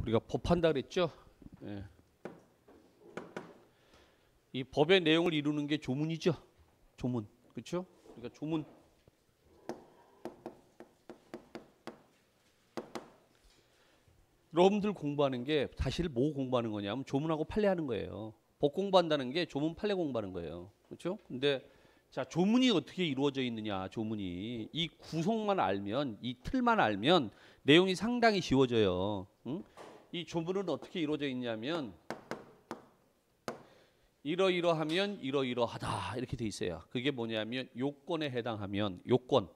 우리가 법한다 그랬죠? 예. 이 법의 내용을 이루는 게 조문이죠. 조문. 그렇죠? 그러니까 조문. 여러분들 공부하는 게 사실 뭐 공부하는 거냐면 조문하고 판례하는 거예요. 법 공부한다는 게 조문 판례 공부하는 거예요. 그렇죠? 근데 자, 조문이 어떻게 이루어져 있느냐? 조문이 이 구성만 알면, 이 틀만 알면 내용이 상당히 쉬워져요. 응? 이 조문은 어떻게 이루어져 있냐면 이러이러하면 이러이러하다 이렇게 돼 있어요. 그게 뭐냐면 요건에 해당하면 요건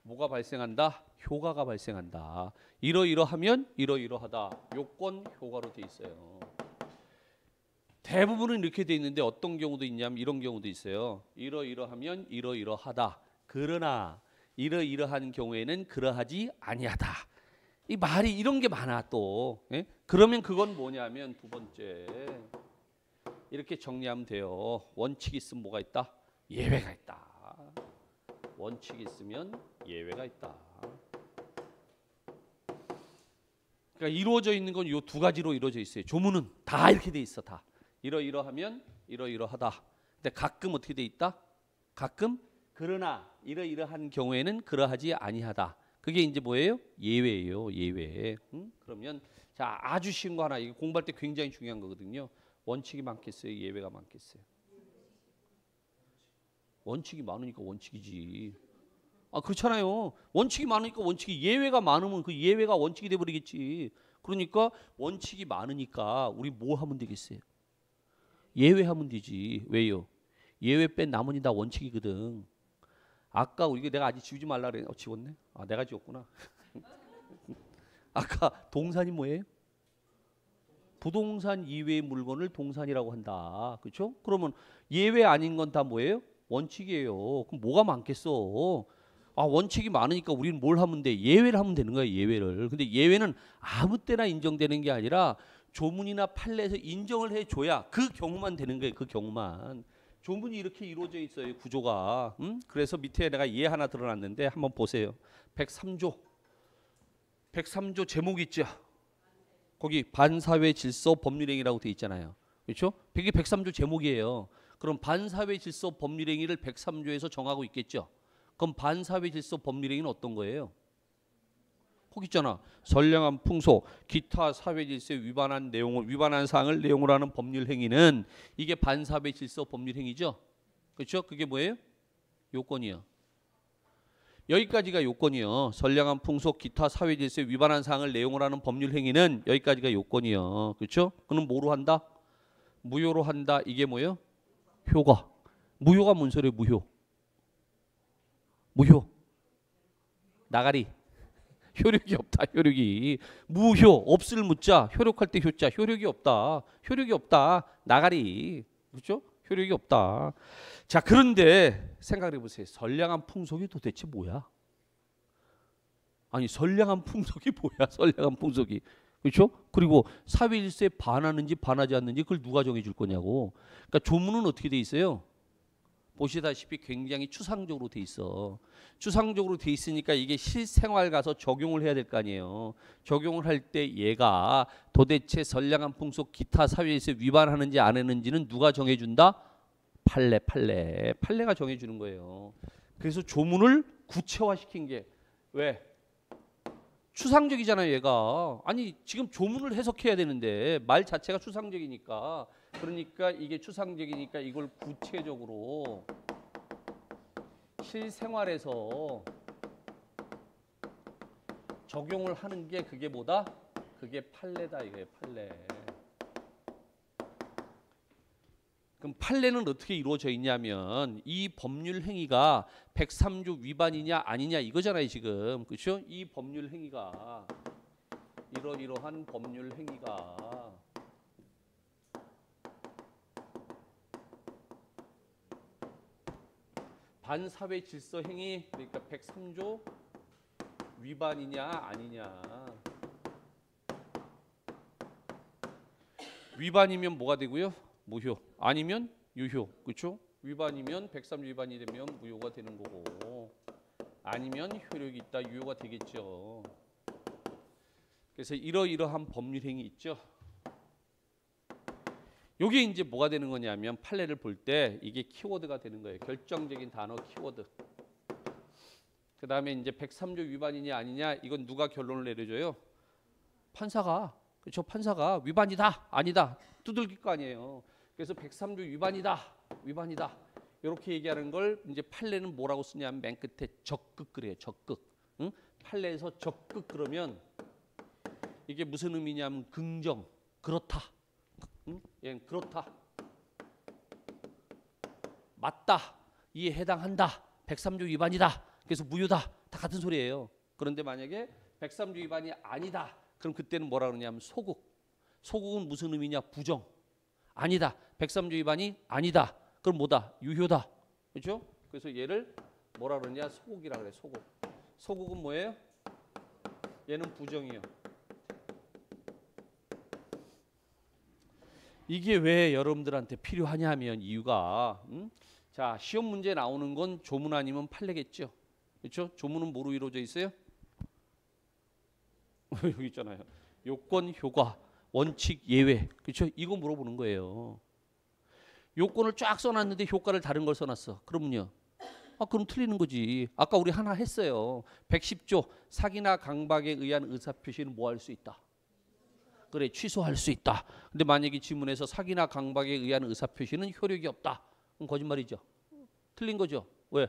뭐가 발생한다? 효과가 발생한다. 이러이러하면 이러이러하다. 요건 효과로 돼 있어요. 대부분은 이렇게 돼 있는데 어떤 경우도 있냐면 이런 경우도 있어요. 이러이러하면 이러이러하다. 그러나 이러이러한 경우에는 그러하지 아니하다. 이 말이 이런 게 많아 또. 예? 그러면 그건 뭐냐면 두 번째 이렇게 정리하면 돼요. 원칙이 있으면 뭐가 있다? 예외가 있다. 원칙이 있으면 예외가 있다. 그러니까 이루어져 있는 건 이 두 가지로 이루어져 있어요. 조문은 다 이렇게 돼 있어. 다 이러이러하면 이러이러하다. 근데 가끔 어떻게 돼 있다? 가끔 그러나 이러이러한 경우에는 그러하지 아니하다. 그게 이제 뭐예요? 예외예요. 예외. 그러면 자, 아주 쉬운 거 하나. 이거 공부할 때 굉장히 중요한 거거든요. 원칙이 많겠어요? 예외가 많겠어요? 원칙이 많으니까 원칙이지. 아, 그렇잖아요. 원칙이 많으니까 원칙이, 예외가 많으면 그 예외가 원칙이 돼 버리겠지. 그러니까 원칙이 많으니까 우리 뭐 하면 되겠어요? 예외하면 되지. 왜요? 예외 뺀 나머지 다 원칙이거든. 아까 우리 내가 아직 지우지 말라 그래. 지웠네. 아, 내가 지웠구나. 아까 동산이 뭐예요? 부동산 이외의 물건을 동산이라고 한다. 그렇죠? 그러면 예외 아닌 건 다 뭐예요? 원칙이에요. 그럼 뭐가 많겠어? 아, 원칙이 많으니까 우리는 뭘 하면 돼? 예외를 하면 되는 거야, 예외를. 근데 예외는 아무 때나 인정되는 게 아니라 조문이나 판례에서 인정을 해줘야 그 경우만 되는 거예요. 그 경우만. 조문이 이렇게 이루어져 있어요, 구조가. 그래서 밑에 내가 예 하나 드러났는데 한번 보세요. 103조. 103조 제목 있죠? 거기 반사회 질서 법률행위라고 돼 있잖아요. 그렇죠? 이게 103조 제목이에요. 그럼 반사회 질서 법률행위를 103조에서 정하고 있겠죠? 그럼 반사회 질서 법률행위는 어떤 거예요? 거기 있잖아. 선량한 풍속, 기타 사회 질서에 위반한 사항을 내용으로 하는 법률 행위는 이게 반사회 질서 법률 행위죠. 그렇죠? 그게 뭐예요? 요건이요. 여기까지가 요건이요. 선량한 풍속, 기타 사회 질서에 위반한 사항을 내용으로 하는 법률 행위는 여기까지가 요건이요. 그렇죠? 그럼 뭐로 한다? 무효로 한다. 이게 뭐예요? 효과. 무효가 뭔 소리예요? 무효. 무효. 나가리. 효력이 없다. 효력이. 무효. 없을 무자. 효력할 때 효자. 효력이 없다. 효력이 없다. 나가리. 그렇죠? 효력이 없다. 자, 그런데 생각해 보세요. 선량한 풍속이 도대체 뭐야? 아니, 선량한 풍속이 뭐야? 선량한 풍속이. 그렇죠? 그리고 사회 질서에 반하는지 반하지 않는지 그걸 누가 정해 줄 거냐고. 그러니까 조문은 어떻게 돼 있어요? 보시다시피 굉장히 추상적으로 돼 있어. 추상적으로 돼 있으니까 이게 실생활 가서 적용을 해야 될 거 아니에요. 적용을 할 때 얘가 도대체 선량한 풍속 기타 사회에서 위반하는지 안 했는지는 누가 정해준다? 판례가 정해주는 거예요. 그래서 조문을 구체화시킨 게 왜? 추상적이잖아요, 얘가. 아니, 지금 조문을 해석해야 되는데 말 자체가 추상적이니까. 그러니까 이게 추상적이니까 이걸 구체적으로 실생활에서 적용을 하는 게 그게 뭐다? 그게 판례다 이거예요, 판례. 그럼 판례는 어떻게 이루어져 있냐면 이 법률 행위가 103조 위반이냐 아니냐 이거잖아요, 지금. 그렇죠? 이 법률 행위가 이러이러한 법률 행위가 반사회 질서 행위, 그러니까 103조 위반이냐 아니냐. 위반이면 뭐가 되고요? 무효. 아니면 유효. 그렇죠? 위반이면 103조 위반이 되면 무효가 되는 거고, 아니면 효력이 있다, 유효가 되겠죠. 그래서 이러이러한 법률 행위 있죠. 요게 이제 뭐가 되는 거냐면 판례를 볼 때 이게 키워드가 되는 거예요. 결정적인 단어 키워드. 그 다음에 이제 103조 위반이냐 아니냐 이건 누가 결론을 내려줘요? 판사가. 그렇죠? 판사가 위반이다 아니다 두들길 거 아니에요. 그래서 103조 위반이다 이렇게 얘기하는 걸 이제 판례는 뭐라고 쓰냐면 맨 끝에 적극 그래요. 적극. 응? 판례에서 적극 그러면 이게 무슨 의미냐면 긍정 그렇다. 응? 예, 그렇다. 맞다. 이에 해당한다. 103조 위반이다. 그래서 무효다. 다 같은 소리예요. 그런데 만약에 103조 위반이 아니다. 그럼 그때는 뭐라 그러냐면 소극. 소극은 무슨 의미냐? 부정. 아니다. 103조 위반이 아니다. 그럼 뭐다? 유효다. 그렇죠? 그래서 얘를 뭐라 그러냐? 소극이라 그래. 소극. 소극은 뭐예요? 얘는 부정이에요. 이게 왜 여러분들한테 필요하냐면 이유가 자, 시험 문제 나오는 건 조문 아니면 판례겠죠. 그렇죠? 조문은 뭐로 이루어져 있어요? 여기 있잖아요. 요건, 효과, 원칙, 예외. 그렇죠? 이거 물어보는 거예요. 요건을 쫙 써놨는데 효과를 다른 걸 써놨어. 그러면요. 아, 그럼 틀리는 거지. 아까 우리 하나 했어요. 110조 사기나 강박에 의한 의사표시는 뭐 할 수 있다? 그래, 취소할 수 있다. 근데 만약에 지문에서 사기나 강박에 의한 의사표시는 효력이 없다. 그럼 거짓말이죠. 틀린 거죠. 왜?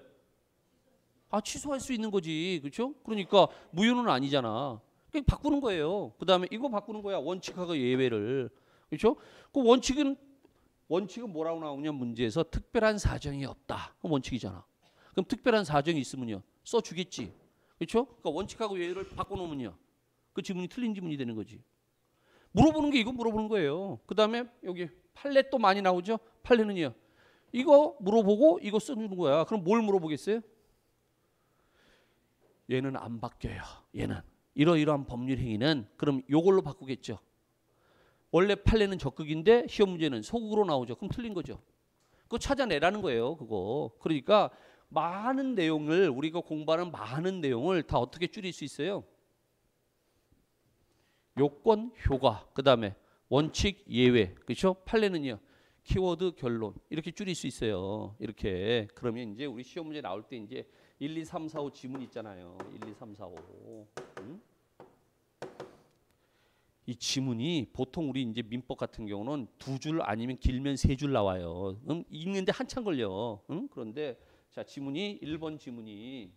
아, 취소할 수 있는 거지. 그렇죠? 그러니까 무효는 아니잖아. 그냥 바꾸는 거예요. 그 다음에 이거 바꾸는 거야. 원칙하고 예외를. 그렇죠? 그 원칙은 뭐라고 나오냐 문제에서 특별한 사정이 없다. 그럼 원칙이잖아. 그럼 특별한 사정이 있으면요. 써주겠지. 그렇죠? 그러니까 원칙하고 예외를 바꿔놓으면요. 그 지문이 틀린 지문이 되는 거지. 물어보는 게 이거 물어보는 거예요. 그 다음에 여기 판례 또 많이 나오죠. 판례는요. 이거 물어보고 이거 써주는 거야. 그럼 뭘 물어보겠어요? 얘는 안 바뀌어요. 얘는 이러이러한 법률 행위는 그럼 요걸로 바꾸겠죠. 원래 판례는 적극인데 시험 문제는 소극으로 나오죠. 그럼 틀린 거죠. 그거 찾아내라는 거예요. 그거. 그러니까 많은 내용을 우리가 공부하는 많은 내용을 다 어떻게 줄일 수 있어요? 요건, 효과, 그 다음에 원칙, 예외, 그렇죠? 판례는요, 키워드, 결론 이렇게 줄일 수 있어요. 이렇게 그러면 이제 우리 시험 문제 나올 때 이제 1, 2, 3, 4, 5 지문 있잖아요. 1, 2, 3, 4, 5. 이 지문이 보통 우리 이제 민법 같은 경우는 2줄 아니면 길면 3줄 나와요. 읽는데 한참 걸려. 그런데 자, 지문이 1번 지문이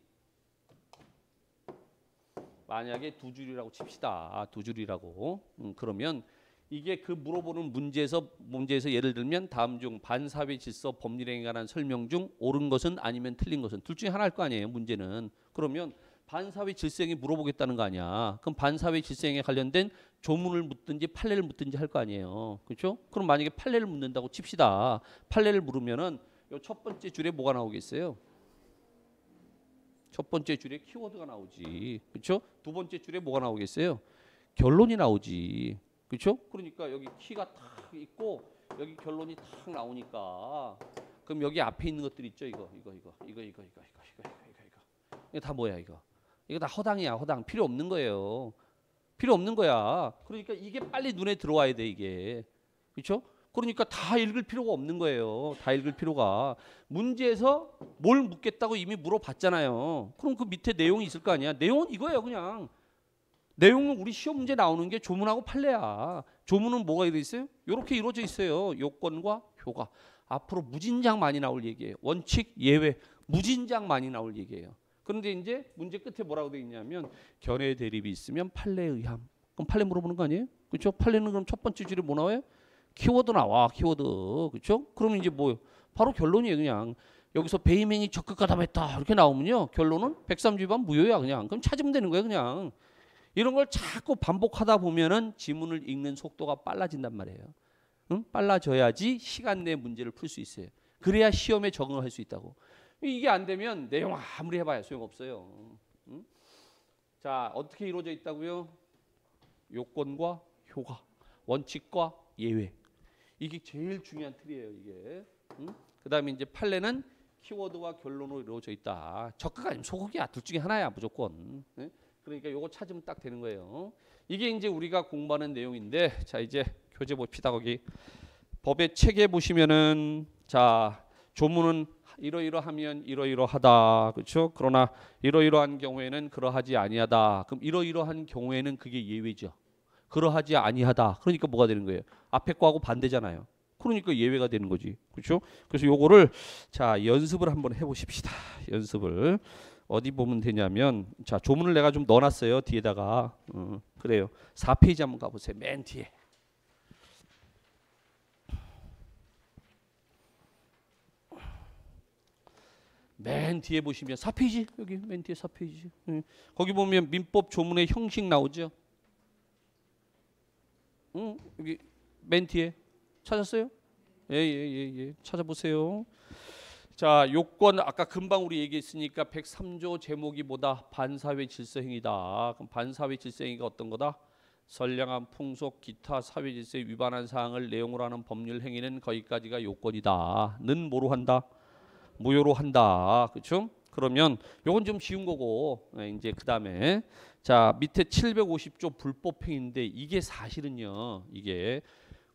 만약에 2줄이라고 칩시다. 2줄이라고. 그러면 이게 그 물어보는 문제에서 예를 들면 다음 중 반사회 질서 법률행위에 관한 설명 중 옳은 것은 아니면 틀린 것은 둘 중에 하나일 거 아니에요. 문제는. 그러면 반사회 질서행위 물어보겠다는 거 아니야. 그럼 반사회 질서행위에 관련된 조문을 묻든지 판례를 묻든지 할 거 아니에요. 그렇죠? 그럼 만약에 판례를 묻는다고 칩시다. 판례를 물으면은 요 첫 번째 줄에 뭐가 나오겠어요? 첫 번째 줄에 키워드가 나오지. 그렇죠? 두 번째 줄에 뭐가 나오겠어요? 결론이 나오지. 그렇죠? 그러니까 여기 키가 탁 있고 여기 결론이 탁 나오니까 그럼 여기 앞에 있는 것들 있죠? 이거 다 뭐야 이거? 이거 다 허당이야. 허당. 필요 없는 거예요. 필요 없는 거야. 그러니까 이게 빨리 눈에 들어와야 돼 이게. 그렇죠? 그러니까 다 읽을 필요가 없는 거예요. 다 읽을 필요가. 문제에서 뭘 묻겠다고 이미 물어봤잖아요. 그럼 그 밑에 내용이 있을 거 아니야. 내용은 이거예요 그냥. 내용은 우리 시험 문제 나오는 게 조문하고 판례야. 조문은 뭐가 이루어져 있어요? 이렇게 이루어져 있어요. 요건과 효과. 앞으로 무진장 많이 나올 얘기예요. 원칙, 예외, 무진장 많이 나올 얘기예요. 그런데 이제 문제 끝에 뭐라고 돼 있냐면 견해 대립이 있으면 판례에 의함. 그럼 판례 물어보는 거 아니에요? 그렇죠? 판례는 그럼 첫 번째 줄에 뭐 나와요? 키워드 나와. 키워드. 그렇죠? 그러면 이제 뭐 바로 결론이에요. 그냥 여기서 배임행위 적극 가담했다 이렇게 나오면요. 결론은 103조 위반 무효야. 그냥. 그럼 찾으면 되는 거예요. 그냥. 이런 걸 자꾸 반복하다 보면은 지문을 읽는 속도가 빨라진단 말이에요. 응? 빨라져야지 시간 내에 문제를 풀 수 있어요. 그래야 시험에 적응을 할 수 있다고. 이게 안 되면 내용 아무리 해봐야 소용없어요. 응? 자, 어떻게 이루어져 있다고요? 요건과 효과, 원칙과 예외. 이게 제일 중요한 틀이에요. 이게. 응? 그 다음에 이제 판례는 키워드와 결론으로 이루어져 있다. 적극 아니면 소극이야. 둘 중에 하나야 무조건. 응? 그러니까 요거 찾으면 딱 되는 거예요. 이게 이제 우리가 공부하는 내용인데 자 이제 교재 봅시다. 거기 법의 책에 보시면은 자 조문은 이러이러하면 이러이러하다. 그렇죠? 그러나 이러이러한 경우에는 그러하지 아니하다. 그럼 이러이러한 경우에는 그게 예외죠. 그러하지 아니하다. 그러니까 뭐가 되는 거예요? 앞에 거하고 반대잖아요. 그러니까 예외가 되는 거지. 그렇죠? 그래서 요거를 자 연습을 한번 해 보십시다. 연습을 어디 보면 되냐면 자 조문을 내가 좀 넣어놨어요. 뒤에다가 그래요. 4페이지 한번 가보세요. 맨 뒤에. 맨 뒤에 보시면 4페이지 여기 맨 뒤에 4페이지 거기 보면 민법 조문의 형식 나오죠. 여기 맨 뒤에 찾았어요? 예. 찾아보세요. 자 요건 아까 금방 우리 얘기했으니까 103조 제목이 뭐다? 반사회 질서행위다. 그럼 반사회 질서행위가 어떤 거다? 선량한 풍속 기타 사회 질서에 위반한 사항을 내용으로 하는 법률 행위는 거기까지가 요건이다. 는 뭐로 한다? 무효로 한다. 그렇죠? 그러면 요건 좀 쉬운 거고 이제 그다음에 자 밑에 750조 불법행위인데 이게 사실은요. 이게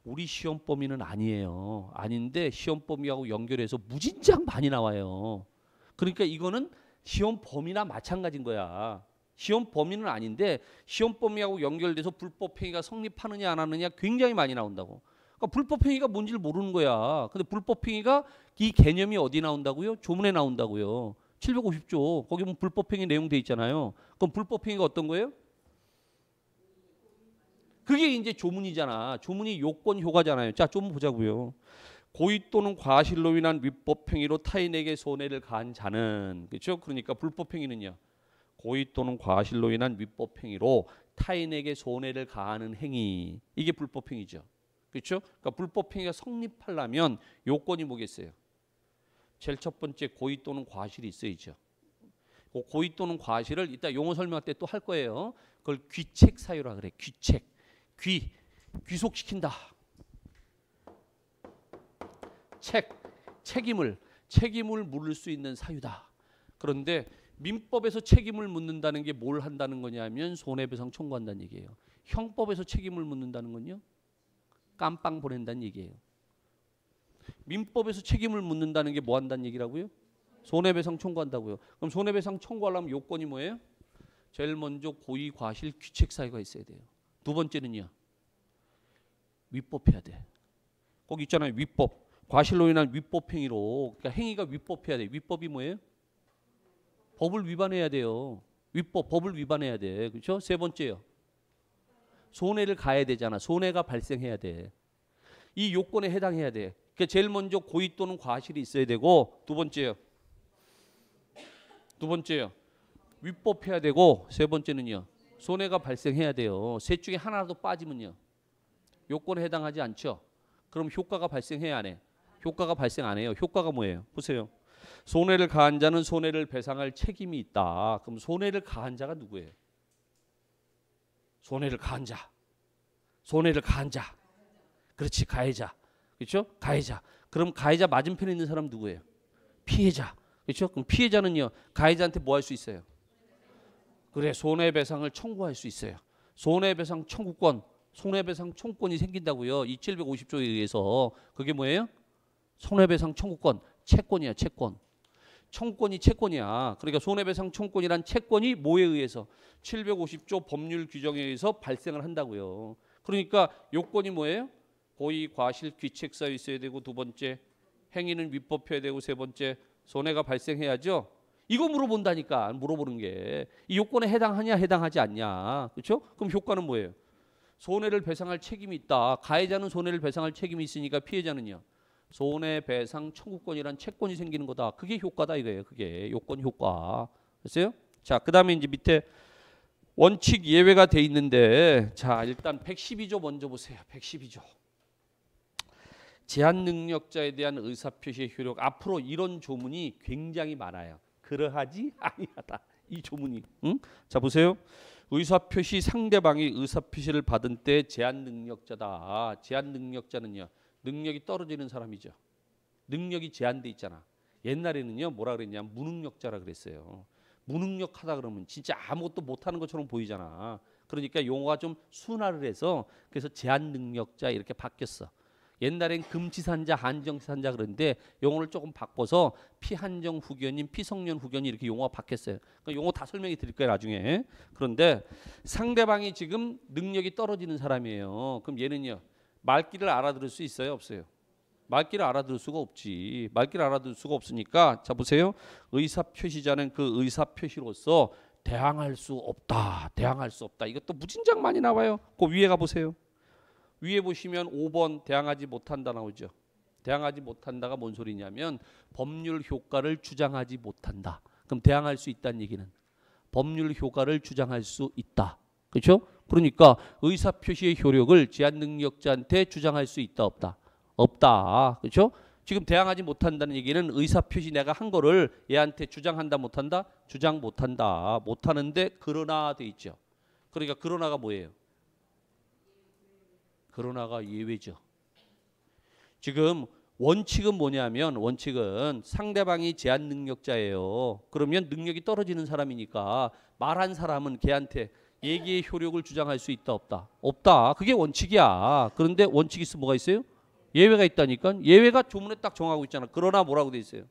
우리 시험 범위는 아니에요. 아닌데 시험 범위하고 연결해서 무진장 많이 나와요. 그러니까 이거는 시험 범위나 마찬가지인 거야. 시험 범위는 아닌데 시험 범위하고 연결돼서 불법행위가 성립하느냐 안 하느냐 굉장히 많이 나온다고. 그러니까 불법행위가 뭔지를 모르는 거야. 근데 불법행위가 이 개념이 어디 나온다고요? 조문에 나온다고요. 750조 거기 보면 불법행위 내용 돼 있잖아요. 그럼 불법행위가 어떤 거예요? 그게 이제 조문이잖아. 조문이 요건 효과잖아요. 자, 조문 보자고요. 고의 또는 과실로 인한 위법행위로 타인에게 손해를 가한 자는 그렇죠? 그러니까 불법행위는요. 고의 또는 과실로 인한 위법행위로 타인에게 손해를 가하는 행위. 이게 불법행위죠. 그렇죠? 그러니까 불법행위가 성립하려면 요건이 뭐겠어요? 제일 첫 번째 고의 또는 과실이 있어야죠. 그 고의 또는 과실을 이따 용어 설명할 때 또 할 거예요. 그걸 귀책 사유라 그래. 귀책. 귀속시킨다. 책임을 물을 수 있는 사유다. 그런데 민법에서 책임을 묻는다는 게 뭘 한다는 거냐면 손해배상 청구한다는 얘기예요. 형법에서 책임을 묻는다는 건요. 깜빵 보낸다는 얘기예요. 민법에서 책임을 묻는다는 게 뭐 한다는 얘기라고요? 손해배상 청구한다고요. 그럼 손해배상 청구하려면 요건이 뭐예요? 제일 먼저 고의 과실 귀책 사유가 있어야 돼요. 두 번째는요. 위법해야 돼. 거기 있잖아요. 위법. 과실로 인한 위법 행위로. 그러니까 행위가 위법해야 돼. 위법이 뭐예요? 법을 위반해야 돼요. 법을 위반해야 돼. 그렇죠? 세 번째요. 손해를 가해야 되잖아. 손해가 발생해야 돼. 이 요건에 해당해야 돼. 그러니까 제일 먼저 고의 또는 과실이 있어야 되고 두 번째요. 위법해야 되고 세 번째는요. 손해가 발생해야 돼요. 셋 중에 하나라도 빠지면요. 요건에 해당하지 않죠. 그럼 효과가 발생해야 안 해? 효과가 발생 안 해요. 효과가 뭐예요? 보세요. 손해를 가한 자는 손해를 배상할 책임이 있다. 그럼 손해를 가한 자가 누구예요? 손해를 가한 자. 그렇지. 가해자. 그렇죠? 가해자. 그럼 가해자 맞은편에 있는 사람 누구예요? 피해자. 그렇죠? 그럼 피해자는요. 가해자한테 뭐 할 수 있어요? 그래. 손해배상을 청구할 수 있어요. 손해배상 청구권. 손해배상 청구권이 생긴다고요. 이 750조에 의해서. 그게 뭐예요? 손해배상 청구권. 채권이야. 채권. 청구권이 채권이야. 그러니까 손해배상 청구권이란 채권이 뭐에 의해서? 750조 법률 규정에 의해서 발생을 한다고요. 그러니까 요건이 뭐예요? 고의 과실 귀책사유 있어야 되고 두 번째 행위는 위법해야 되고 세 번째 손해가 발생해야죠. 이거 물어본다니까. 물어보는 게 이 요건에 해당하냐 해당하지 않냐. 그렇죠? 그럼 효과는 뭐예요? 손해를 배상할 책임이 있다. 가해자는 손해를 배상할 책임이 있으니까 피해자는요. 손해배상 청구권이란 채권이 생기는 거다. 그게 효과다 이거예요. 그게 요건 효과. 됐어요? 자, 그다음에 이제 밑에 원칙 예외가 돼 있는데 자, 일단 112조 먼저 보세요. 112조. 제한 능력자에 대한 의사표시의 효력. 앞으로 이런 조문이 굉장히 많아요. 그러하지 아니하다. 이 조문이. 응? 자, 보세요. 의사표시 상대방이 의사표시를 받은 때 제한 능력자다. 제한 능력자는요. 능력이 떨어지는 사람이죠. 능력이 제한돼 있잖아. 옛날에는요. 뭐라 그랬냐? 무능력자라 그랬어요. 무능력하다 그러면 진짜 아무것도 못하는 것처럼 보이잖아. 그러니까 용어가 좀 순화를 해서 그래서 제한 능력자 이렇게 바뀌었어. 옛날엔 금치산자, 한정치산자 그런데 용어를 조금 바꿔서 피한정 후견인, 피성년 후견인 이렇게 용어가 바뀌었어요. 그러니까 용어 다 설명해 드릴 거예요 나중에. 그런데 상대방이 지금 능력이 떨어지는 사람이에요. 그럼 얘는요 말귀를 알아들을 수 있어요 없어요? 말귀를 알아들을 수가 없지. 말귀를 알아들을 수가 없으니까 자 보세요. 의사표시자는 그 의사표시로서 대항할 수 없다. 대항할 수 없다. 이것도 무진장 많이 나와요. 그 위에 가보세요. 위에 보시면 5번 대항하지 못한다 나오죠. 대항하지 못한다가 뭔 소리냐면 법률 효과를 주장하지 못한다. 그럼 대항할 수 있다는 얘기는 법률 효과를 주장할 수 있다. 그렇죠? 그러니까 의사표시의 효력을 제한 능력자한테 주장할 수 있다 없다? 없다. 그렇죠? 지금 대항하지 못한다는 얘기는 의사표시 내가 한 거를 얘한테 주장한다 못한다? 주장 못한다. 못하는데 그러나 돼 있죠. 그러니까 그러나가 뭐예요? 그러나가 예외죠. 지금 원칙은 뭐냐면 원칙은 상대방이 제한 능력자예요. 그러면 능력이 떨어지는 사람이니까 말한 사람은 걔한테 얘기의 효력을 주장할 수 있다 없다? 없다. 그게 원칙이야. 그런데 원칙이 있으면 뭐가 있어요? 예외가 있다니까. 예외가 조문에 딱 정하고 있잖아. 그러나 뭐라고 돼 있어요?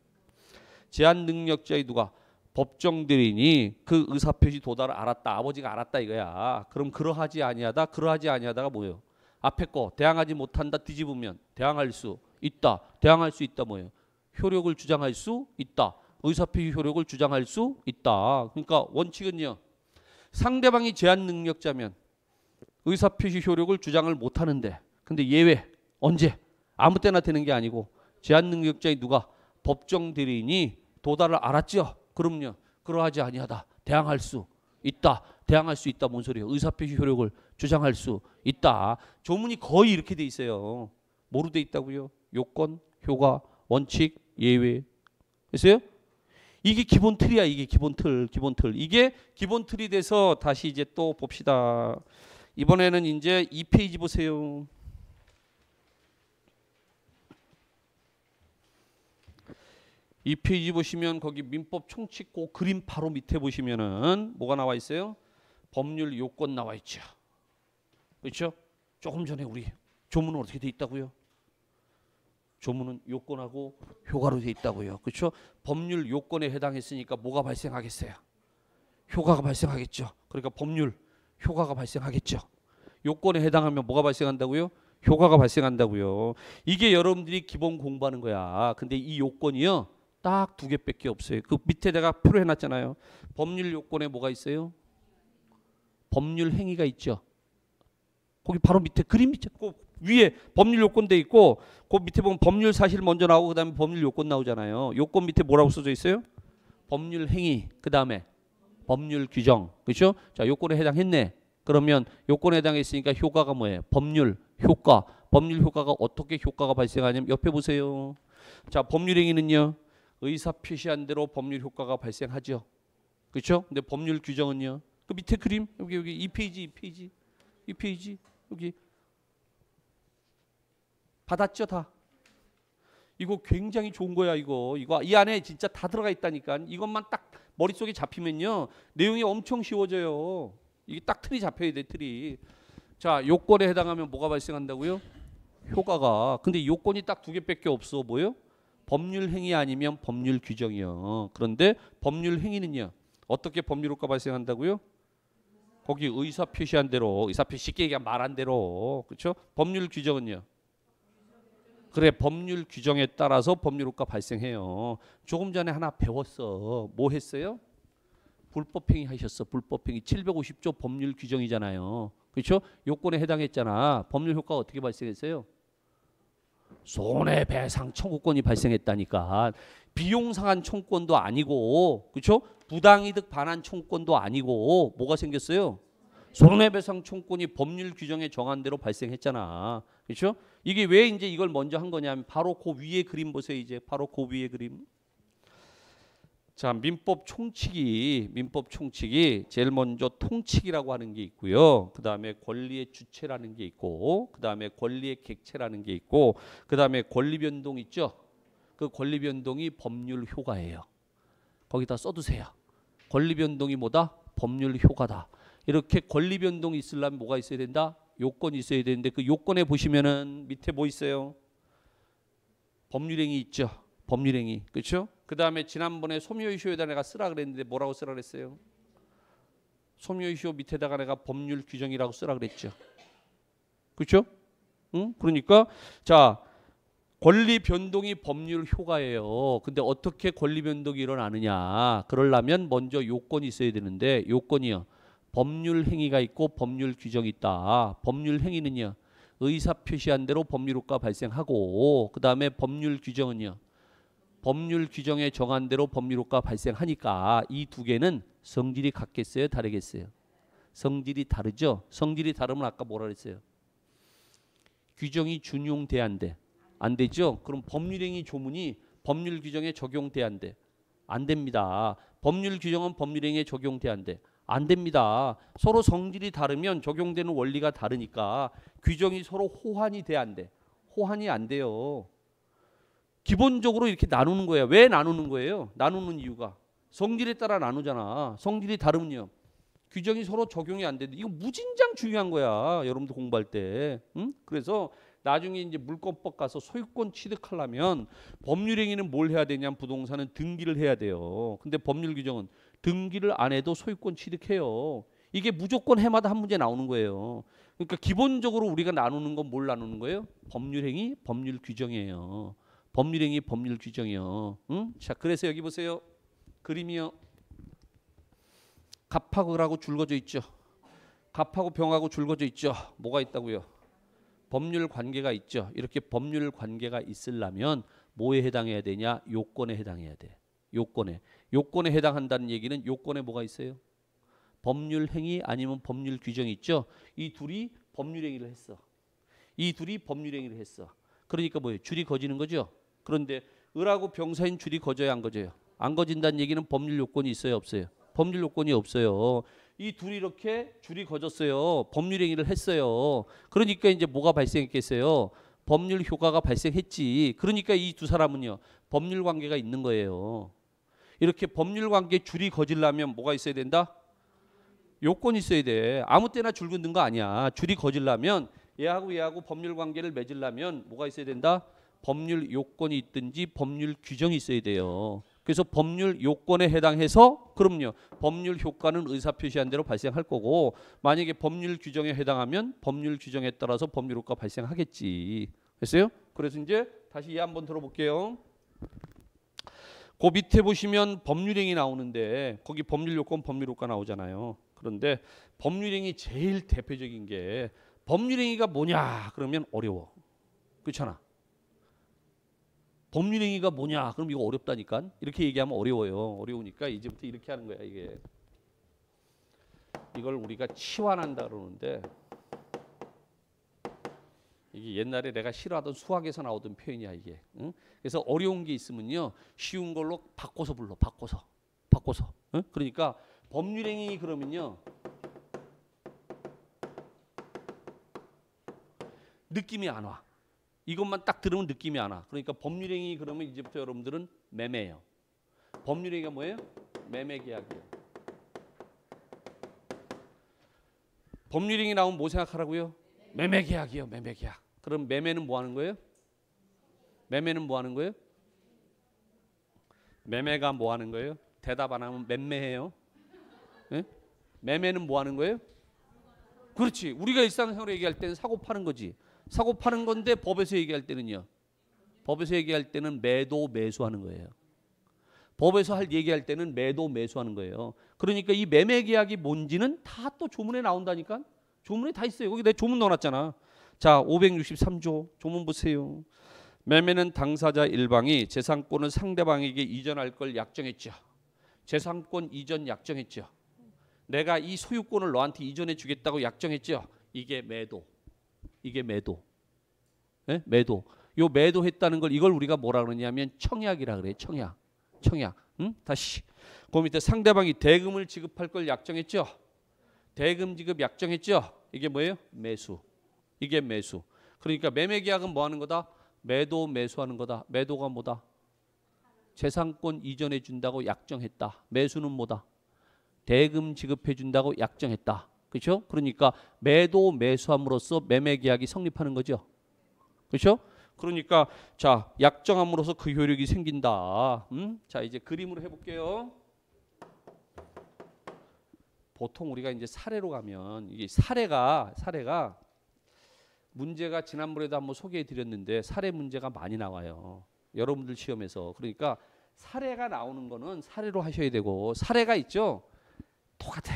제한 능력자의 누가? 법정들이니 그 의사표시 도달을 알았다. 아버지가 알았다 이거야. 그럼 그러하지 아니하다. 그러하지 아니하다가 뭐예요? 앞에 거 대항하지 못한다 뒤집으면 대항할 수 있다. 대항할 수 있다 뭐예요? 효력을 주장할 수 있다. 의사표시 효력을 주장할 수 있다. 그러니까 원칙은요. 상대방이 제한 능력자면 의사표시 효력을 주장을 못하는데 근데 예외 언제? 아무 때나 되는 게 아니고 제한 능력자의 누가? 법정 대리인이 도달을 알았죠. 그럼요. 그러하지 아니하다. 대항할 수 있다. 대항할 수 있다. 뭔 소리예요? 의사표시 효력을 주장할 수 있다. 조문이 거의 이렇게 돼 있어요. 뭐로 돼 있다고요? 요건, 효과, 원칙, 예외. 됐어요? 이게 기본 틀이야. 이게 기본 틀, 기본 틀. 이게 기본 틀이 돼서 다시 이제 또 봅시다. 이번에는 이제 2페이지 보세요. 2페이지 보시면 거기 민법 총칙고 그림 바로 밑에 보시면은 뭐가 나와 있어요? 법률 요건 나와 있죠. 그렇죠? 조금 전에 우리 조문은 어떻게 돼 있다고요? 조문은 요건하고 효과로 돼 있다고요. 그렇죠? 법률 요건에 해당했으니까 뭐가 발생하겠어요? 효과가 발생하겠죠. 그러니까 법률 효과가 발생하겠죠. 요건에 해당하면 뭐가 발생한다고요? 효과가 발생한다고요. 이게 여러분들이 기본 공부하는 거야. 근데 이 요건이요. 딱 두 개밖에 없어요. 그 밑에 내가 표로 해놨잖아요. 법률 요건에 뭐가 있어요? 법률 행위가 있죠. 거기 바로 밑에 그림 밑에 꼭 위에 법률 요건 돼 있고 그 밑에 보면 법률 사실 먼저 나오고 그다음에 법률 요건 나오잖아요. 요건 밑에 뭐라고 써져 있어요? 법률 행위 그다음에 법률 규정. 그렇죠? 자, 요건에 해당했네. 그러면 요건에 해당했으니까 효과가 뭐예요? 법률 효과. 법률 효과가 어떻게 효과가 발생하냐면 옆에 보세요. 자, 법률 행위는요. 의사 표시한 대로 법률 효과가 발생하죠. 그렇죠? 근데 법률 규정은요. 그 밑에 그림 여기 2페이지 여기 받았죠 다. 이거 굉장히 좋은 거야 이거 이 안에 진짜 다 들어가 있다니까. 이것만 딱 머릿속에 잡히면요 내용이 엄청 쉬워져요. 이게 딱 틀이 잡혀야 돼 틀이. 자, 요건에 해당하면 뭐가 발생한다고요? 효과가. 근데 요건이 딱 두 개밖에 없어. 뭐요? 법률 행위 아니면 법률 규정이요. 그런데 법률 행위는요 어떻게 법률 효과 발생한다고요? 거기 의사 표시한 대로, 의사 표시 쉽게 얘기하면 말한 대로. 그렇죠? 법률 규정은요. 그래, 법률 규정에 따라서 법률 효과 발생해요. 조금 전에 하나 배웠어. 뭐 했어요? 불법행위 하셨어. 불법행위 750조 법률 규정이잖아요. 그렇죠? 요건에 해당했잖아. 법률 효과가 어떻게 발생했어요? 손해배상 청구권이 발생했다니까. 비용상한 청구권도 아니고, 그렇죠? 부당이득 반환 청구권도 아니고 뭐가 생겼어요? 손해배상 청구권이 법률 규정에 정한 대로 발생했잖아. 그렇죠? 이게 왜 이제 이걸 먼저 한 거냐면 바로 그 위에 그림 보세요. 이제 바로 그 위에 그림. 자, 민법 총칙이 제일 먼저 통칙이라고 하는 게 있고요. 그다음에 권리의 주체라는 게 있고, 그다음에 권리의 객체라는 게 있고, 그다음에 권리 변동 있죠. 그 권리 변동이 법률 효과예요. 거기다 써두세요. 권리 변동이 뭐다? 법률 효과다. 이렇게 권리 변동이 있으려면 뭐가 있어야 된다? 요건이 있어야 되는데 그 요건에 보시면은 밑에 뭐 있어요? 법률행위 있죠. 법률행위. 그렇죠? 그 다음에 지난번에 소묘시효에다 내가 쓰라 그랬는데 뭐라고 쓰라 그랬어요? 소묘시효 밑에다가 내가 법률 규정이라고 쓰라 그랬죠. 그렇죠? 응? 그러니까 자 권리 변동이 법률 효과예요. 근데 어떻게 권리 변동이 일어나느냐? 그러려면 먼저 요건이 있어야 되는데 요건이요. 법률 행위가 있고 법률 규정이 있다. 법률 행위는요. 의사 표시한 대로 법률 효과 발생하고 그 다음에 법률 규정은요. 법률 규정에 정한 대로 법률 효과 발생하니까 이 두 개는 성질이 같겠어요? 다르겠어요? 성질이 다르죠? 성질이 다르면 아까 뭐라 그랬어요? 규정이 준용돼야 안 돼. 안 되죠? 그럼 법률행위 조문이 법률 규정에 적용돼야 안 돼. 안 됩니다. 법률 규정은 법률행위에 적용돼야 안 돼. 안 됩니다. 서로 성질이 다르면 적용되는 원리가 다르니까 규정이 서로 호환이 돼야 안 돼. 호환이 안 돼요. 기본적으로 이렇게 나누는 거예요. 왜 나누는 거예요? 나누는 이유가 성질에 따라 나누잖아. 성질이 다르면요. 규정이 서로 적용이 안 되는데 이거 무진장 중요한 거야. 여러분들 공부할 때. 응? 그래서 나중에 이제 물권법 가서 소유권 취득하려면 법률행위는 뭘 해야 되냐면 부동산은 등기를 해야 돼요. 근데 법률 규정은 등기를 안 해도 소유권 취득해요. 이게 무조건 해마다 한 문제 나오는 거예요. 그러니까 기본적으로 우리가 나누는 건 뭘 나누는 거예요? 법률행위, 법률 규정이에요. 법률행위, 법률 규정이요. 응? 자, 그래서 여기 보세요. 그림이요. 갑하고 을하고 줄거져 있죠. 갑하고 병하고 줄거져 있죠. 뭐가 있다고요? 법률 관계가 있죠. 이렇게 법률 관계가 있으려면 뭐에 해당해야 되냐? 요건에 해당해야 돼. 요건에. 요건에 해당한다는 얘기는 요건에 뭐가 있어요? 법률 행위 아니면 법률 규정이 있죠. 이 둘이 법률 행위를 했어. 이 둘이 법률 행위를 했어. 그러니까 뭐예요? 줄이 거지는 거죠. 그런데 을하고 병사인 줄이 거져야 안 거져요? 안 거진다는 얘기는 법률 요건이 있어요? 없어요? 법률 요건이 없어요. 이 둘이 이렇게 줄이 거졌어요. 법률 행위를 했어요. 그러니까 이제 뭐가 발생했겠어요? 법률 효과가 발생했지. 그러니까 이 두 사람은요. 법률 관계가 있는 거예요. 이렇게 법률 관계 줄이 거질려면 뭐가 있어야 된다? 요건이 있어야 돼. 아무 때나 줄 긋는 거 아니야. 줄이 거질려면 얘하고 법률 관계를 맺으려면 뭐가 있어야 된다? 법률 요건이 있든지 법률 규정이 있어야 돼요. 그래서 법률 요건에 해당해서 그럼요. 법률 효과는 의사 표시한 대로 발생할 거고 만약에 법률 규정에 해당하면 법률 규정에 따라서 법률 효과 발생하겠지. 됐어요? 그래서 이제 다시 한번 들어볼게요. 그 밑에 보시면 법률행위 나오는데 거기 법률 요건, 법률 효과 나오잖아요. 그런데 법률행위 제일 대표적인 게 법률행위가 뭐냐 그러면 어려워. 그렇잖아. 법률행위가 뭐냐 그럼 이거 어렵다니까. 이렇게 얘기하면 어려워요. 어려우니까 이제부터 이렇게 하는 거야. 이게 이걸 우리가 치환한다 그러는데 이게 옛날에 내가 싫어하던 수학에서 나오던 표현이야 이게. 응? 그래서 어려운 게 있으면요 쉬운 걸로 바꿔서 불러. 바꿔서. 응? 그러니까 법률행위 그러면요 느낌이 안 와. 이것만 딱 들으면 느낌이 안 와. 그러니까 법률행위 그러면 이제부터 여러분들은 매매예요. 법률행위가 뭐예요? 매매계약이에요. 법률행위 나오면 뭐 생각하라고요? 매매계약이요. 매매계약. 그럼 매매는 뭐 하는 거예요? 매매는 뭐 하는 거예요? 매매가 뭐 하는 거예요? 대답 안 하면 맴매해요. 네? 매매는 뭐 하는 거예요? 그렇지. 우리가 일상생활로 얘기할 때는 사고 파는 거지. 사고 파는 건데 법에서 얘기할 때는요. 법에서 얘기할 때는 매도 매수하는 거예요. 법에서 얘기할 때는 매도 매수하는 거예요. 그러니까 이 매매 계약이 뭔지는 다 또 조문에 나온다니까. 조문에 다 있어요. 거기 내 조문 넣어놨잖아. 자, 563조 조문 보세요. 매매는 당사자 일방이 재산권을 상대방에게 이전할 걸 약정했죠. 재산권 이전 약정했죠. 내가 이 소유권을 너한테 이전해 주겠다고 약정했죠. 이게 매도. 이게 매도. 네? 매도. 요 매도했다는 걸 이걸 우리가 뭐라 그러냐면 청약이라 그래요. 청약. 청약. 응? 다시. 그 밑에 상대방이 대금을 지급할 걸 약정했죠. 대금 지급 약정했죠. 이게 뭐예요? 매수. 이게 매수. 그러니까 매매 계약은 뭐 하는 거다? 매도 매수하는 거다. 매도가 뭐다? 재산권 이전해 준다고 약정했다. 매수는 뭐다? 대금 지급해 준다고 약정했다. 그렇죠? 그러니까 매도 매수함으로써 매매 계약이 성립하는 거죠. 그렇죠? 그러니까 자, 약정함으로써 그 효력이 생긴다. 자, 이제 그림으로 해 볼게요. 보통 우리가 이제 사례로 가면 이게 사례가 문제가 지난번에도 한번 소개해 드렸는데 사례 문제가 많이 나와요. 여러분들 시험에서. 그러니까 사례가 나오는 거는 사례로 하셔야 되고 사례가 있죠. 똑같아.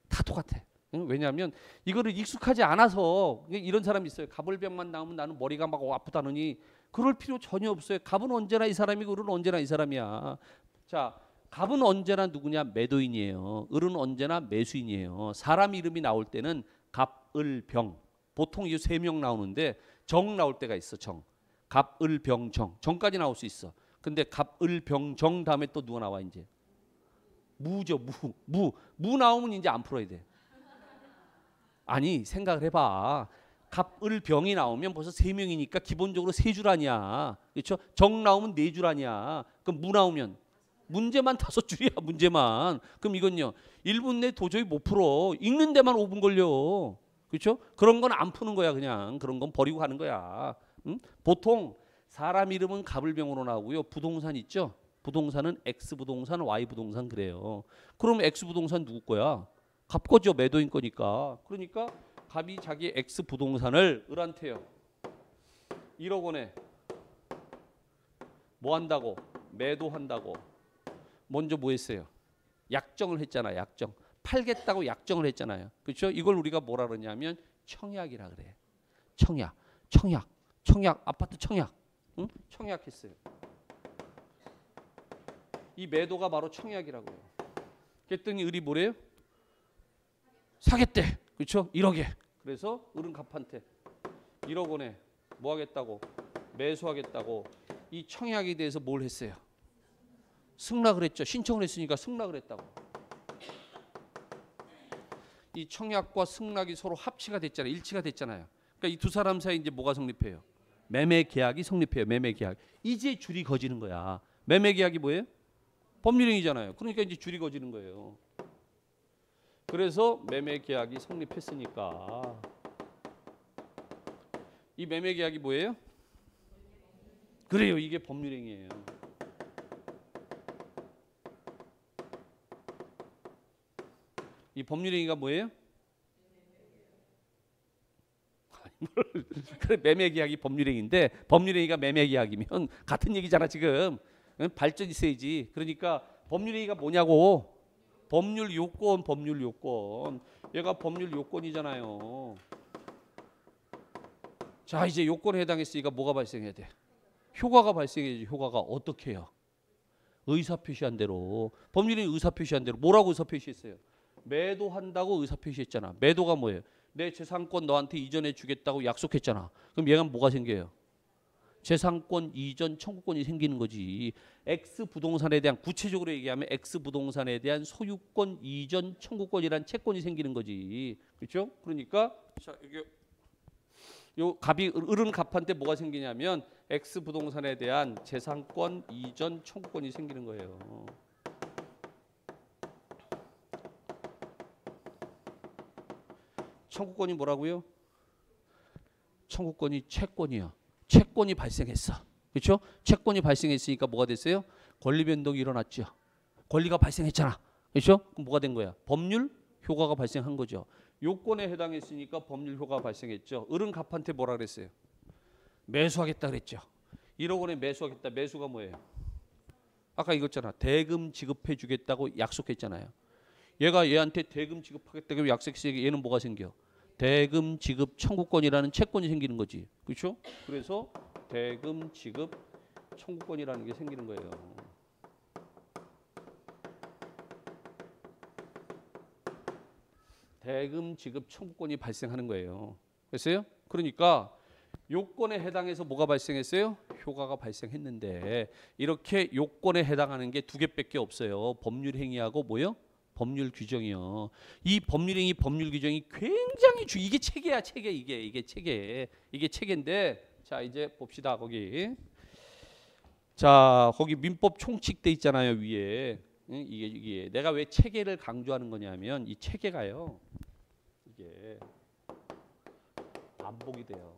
다 똑같아. 왜냐하면 이거를 익숙하지 않아서 이런 사람이 있어요. 갑을병만 나오면 나는 머리가 막 아프다느니 그럴 필요 전혀 없어요. 갑은 언제나 이 사람이고 을은 언제나 이 사람이야. 자, 갑은 언제나 누구냐? 매도인이에요. 을은 언제나 매수인이에요. 사람 이름이 나올 때는 갑, 을, 병. 보통 이 세 명 나오는데 정 나올 때가 있어. 정. 갑, 을, 병, 정. 정까지 나올 수 있어. 근데 갑, 을, 병, 정 다음에 또 누가 나와 이제? 무죠. 무 나오면 이제 안 풀어야 돼. 아니 생각을 해봐. 갑, 을, 병이 나오면 벌써 세 명이니까 기본적으로 세 줄 아니야. 그렇죠? 정 나오면 네 줄 아니야. 그럼 무 나오면 문제만 5줄이야. 문제만. 그럼 이건요. 1분 내 도저히 못 풀어. 읽는 데만 5분 걸려. 그렇죠? 그런 건 안 푸는 거야. 그냥 그런 건 버리고 가는 거야. 응? 보통 사람 이름은 갑을병으로 나오고요. 부동산 있죠? 부동산은 X 부동산, Y 부동산 그래요. 그럼 X 부동산 누구 거야? 갑 거죠. 매도인 거니까. 그러니까 갑이 자기 X 부동산을 을한테요. 1억 원에 뭐 한다고? 매도한다고. 먼저 뭐 했어요? 약정을 했잖아. 약정. 팔겠다고 약정을 했잖아요. 그렇죠? 이걸 우리가 뭐라 그러냐면 청약이라 그래. 청약. 아파트 청약. 응? 청약했어요. 이 매도가 바로 청약이라고요. 그랬더니 을이 뭐래요? 사겠대. 그렇죠? 1억에. 그래서 을은 갑한테 1억 원에 뭐 하겠다고? 매수하겠다고. 이 청약에 대해서 뭘 했어요? 승낙을 했죠. 신청을 했으니까 승낙을 했다고. 이 청약과 승낙이 서로 합치가 됐잖아요. 일치가 됐잖아요. 그러니까 이 두 사람 사이 이제 뭐가 성립해요? 매매 계약이 성립해요. 매매 계약. 이제 줄이 거지는 거야. 매매 계약이 뭐예요? 법률행위잖아요. 그러니까 이제 줄이 거지는 거예요. 그래서 매매 계약이 성립했으니까 이 매매 계약이 뭐예요? 그래요. 이게 법률행위예요. 이 법률행위가 뭐예요? 그래 매매 계약이 법률행위인데 법률행위가 매매 계약이면 같은 얘기잖아 지금. 발전 있어야지. 그러니까 법률행위가 뭐냐고. 법률 요건. 얘가 법률 요건이잖아요. 자 이제 요건에 해당했으니까 뭐가 발생해야 돼? 효과가 발생해야지. 효과가 어떻게 해요? 의사표시한 대로. 법률행위 의사표시한 대로. 뭐라고 의사표시했어요? 매도한다고 의사표시했잖아. 매도가 뭐예요? 내 재산권 너한테 이전해 주겠다고 약속했잖아. 그럼 얘가 뭐가 생겨요? 재산권 이전 청구권이 생기는 거지. X 부동산에 대한 구체적으로 얘기하면 X 부동산에 대한 소유권 이전 청구권이란 채권이 생기는 거지. 그렇죠? 그러니까 자 이게 요 갑이 을은 갑한테 뭐가 생기냐면 X 부동산에 대한 재산권 이전 청구권이 생기는 거예요. 청구권이 뭐라고요? 청구권이 채권이야. 채권이 발생했어. 그렇죠? 채권이 발생했으니까 뭐가 됐어요? 권리 변동이 일어났죠. 권리가 발생했잖아. 그렇죠? 그럼 뭐가 된 거야? 법률 효과가 발생한 거죠. 요건에 해당했으니까 법률 효과가 발생했죠. 을은 갑한테 뭐라 그랬어요? 매수하겠다 그랬죠. 1억 원에 매수하겠다. 매수가 뭐예요? 아까 이거잖아. 대금 지급해 주겠다고 약속했잖아요. 얘가 얘한테 대금 지급하겠다고 약속했으니까 얘는 뭐가 생겨? 대금 지급 청구권이라는 채권이 생기는 거지. 그렇죠? 그래서 대금 지급 청구권이라는 게 생기는 거예요. 대금 지급 청구권이 발생하는 거예요. 됐어요? 그러니까 요건에 해당해서 뭐가 발생했어요? 효과가 발생했는데 이렇게 요건에 해당하는 게 두 개밖에 없어요. 법률 행위하고 뭐요? 법률 규정이요. 이 법률행위 법률 규정이 굉장히 이게 체계야. 체계. 이게 체계. 이게 체계인데 자 이제 봅시다. 거기 자 거기 민법 총칙 돼 있잖아요. 위에 응? 이게 내가 왜 체계를 강조하는 거냐면 이 체계가요. 이게 반복이 돼요.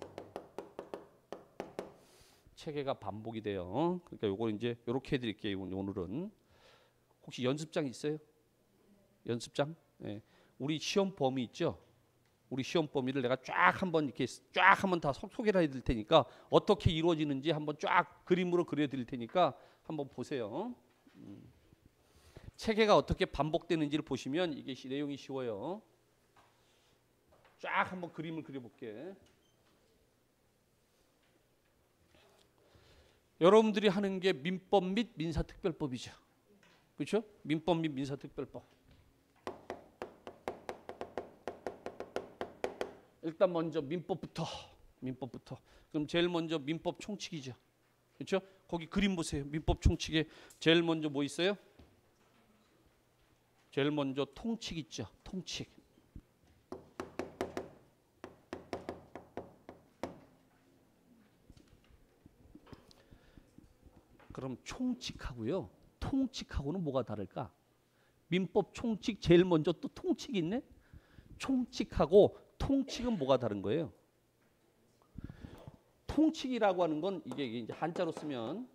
체계가 반복이 돼요. 그러니까 요거 이제 요렇게 해드릴게요. 오늘은 혹시 연습장 있어요? 연습장? 예. 우리 시험 범위 있죠? 우리 시험 범위를 내가 쫙 한번 이렇게 쫙 한번 다 소개를 해드릴 테니까 어떻게 이루어지는지 한번 쫙 그림으로 그려드릴 테니까 한번 보세요. 체계가 어떻게 반복되는지를 보시면 이게 내용이 쉬워요. 쫙 한번 그림을 그려볼게. 여러분들이 하는 게 민법 및 민사특별법이죠. 그렇죠? 민법 및 민사특별법. 일단 먼저 민법부터. 그럼 제일 먼저 민법 총칙이죠. 그렇죠? 거기 그림 보세요. 민법 총칙에 제일 먼저 뭐 있어요? 제일 먼저 통칙 있죠. 통칙. 그럼 총칙하고요. 통칙하고는 뭐가 다를까? 민법 총칙 제일 먼저 또 통칙이 있네. 총칙하고 통칙은 뭐가 다른 거예요? 통칙이라고 하는 건 이게 이제 한자로 쓰면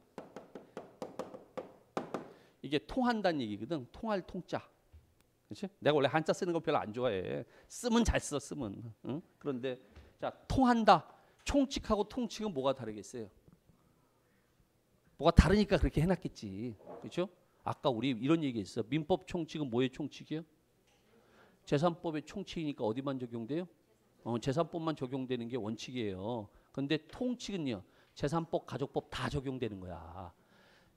이게 통한다는 얘기거든. 통할 통자. 그렇지? 내가 원래 한자 쓰는 거 별로 안 좋아해. 쓰면 잘 써, 쓰면. 응? 그런데 자, 통한다. 총칙하고 통칙은 뭐가 다르겠어요? 뭐가 다르니까 그렇게 해놨겠지. 그렇죠? 아까 우리 이런 얘기했어. 민법 총칙은 뭐의 총칙이요? 재산법의 총칙이니까 어디만 적용돼요? 재산법만 적용되는 게 원칙이에요. 그런데 통칙은요. 재산법, 가족법 다 적용되는 거야.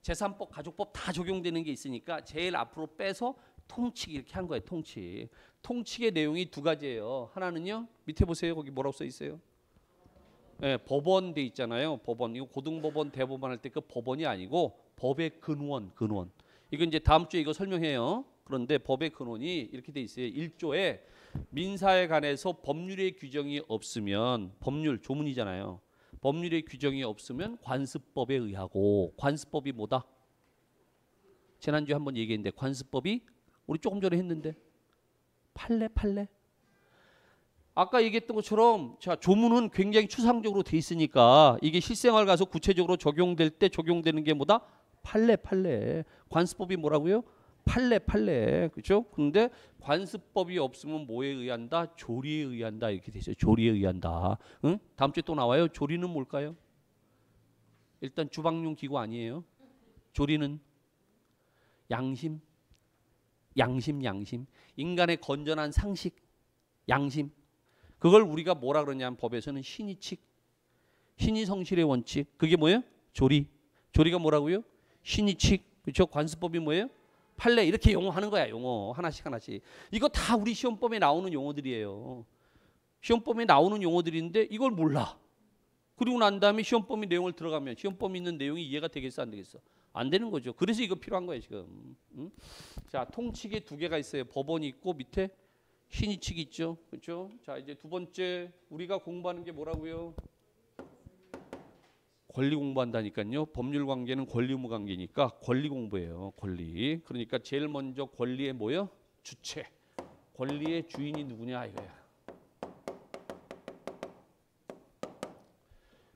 재산법, 가족법 다 적용되는 게 있으니까 제일 앞으로 빼서 통칙 이렇게 한 거예요. 통칙. 통칙의 내용이 두 가지예요. 하나는요. 밑에 보세요. 거기 뭐라고 써 있어요? 네, 법원 돼 있잖아요. 법원. 이거 고등법원, 대법원 할 때 그 법원이 아니고 법의 근원. 이거 이제 다음 주에 이거 설명해요. 그런데 법의 근원이 이렇게 돼 있어요. 1조에 민사에 관해서 법률의 규정이 없으면 법률 조문이잖아요. 법률의 규정이 없으면 관습법에 의하고 관습법이 뭐다? 지난주에 한번 얘기했는데 관습법이 우리 조금 전에 했는데 판례. 아까 얘기했던 것처럼 자 조문은 굉장히 추상적으로 돼 있으니까 이게 실생활 가서 구체적으로 적용될 때 적용되는 게 뭐다? 판례. 관습법이 뭐라고요? 판례. 그렇죠? 근데 관습법이 없으면 뭐에 의한다? 조리에 의한다 이렇게 돼 있어요. 조리에 의한다. 응? 다음 주에 또 나와요. 조리는 뭘까요? 일단 주방용 기구 아니에요. 조리는 양심. 인간의 건전한 상식, 양심. 그걸 우리가 뭐라 그러냐면 법에서는 신의칙, 신의성실의 원칙. 그게 뭐예요? 조리가 뭐라고요? 신의칙. 그렇죠? 관습법이 뭐예요? 판례. 이렇게 용어하는 거야. 용어 하나씩. 이거 다 우리 시험법에 나오는 용어들이에요. 시험법에 나오는 용어들인데 이걸 몰라. 그리고 난 다음에 시험법의 내용을 들어가면 시험법에 있는 내용이 이해가 되겠어 안 되겠어? 안 되는 거죠. 그래서 이거 필요한 거예요 지금. 응? 자, 통칙에 두 개가 있어요. 법원이 있고 밑에 신의칙이 있죠. 그렇죠? 자, 이제 두 번째 우리가 공부하는 게 뭐라고요? 권리 공부한다니까요. 법률 관계는 권리 의무 관계니까 권리 공부예요. 권리. 그러니까 제일 먼저 권리의 뭐요? 주체. 권리의 주인이 누구냐 이거야.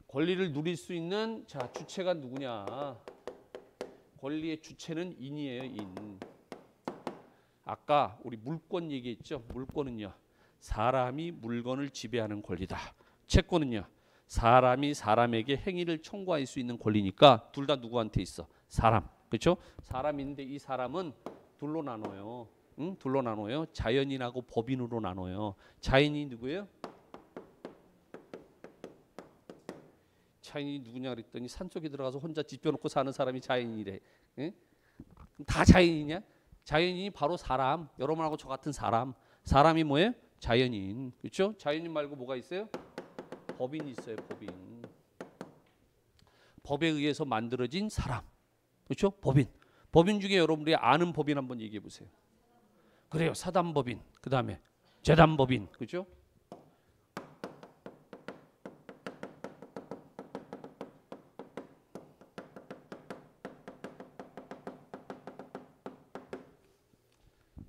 권리를 누릴 수 있는 자 주체가 누구냐. 권리의 주체는 인이에요. 인. 아까 우리 물권 얘기했죠. 물권은요. 사람이 물건을 지배하는 권리다. 채권은요. 사람이 사람에게 행위를 청구할 수 있는 권리니까 둘 다 누구한테 있어? 사람. 그렇죠? 사람인데 이 사람은 둘로 나눠요. 응? 둘로 나눠요. 자연인하고 법인으로 나눠요. 자연인이 누구예요? 자연인이 누구냐 그랬더니 산속에 들어가서 혼자 집 펴놓고 사는 사람이 자연인이래. 응? 다 자연인이냐? 자연인이 바로 사람. 여러분하고 저 같은 사람. 사람이 뭐예요? 자연인. 그렇죠? 자연인 말고 뭐가 있어요? 법인이 있어요. 법인. 법에 의해서 만들어진 사람. 그렇죠? 법인. 법인 중에 여러분들이 아는 법인 한번 얘기해 보세요. 그래요. 사단법인. 그다음에 재단법인. 그렇죠?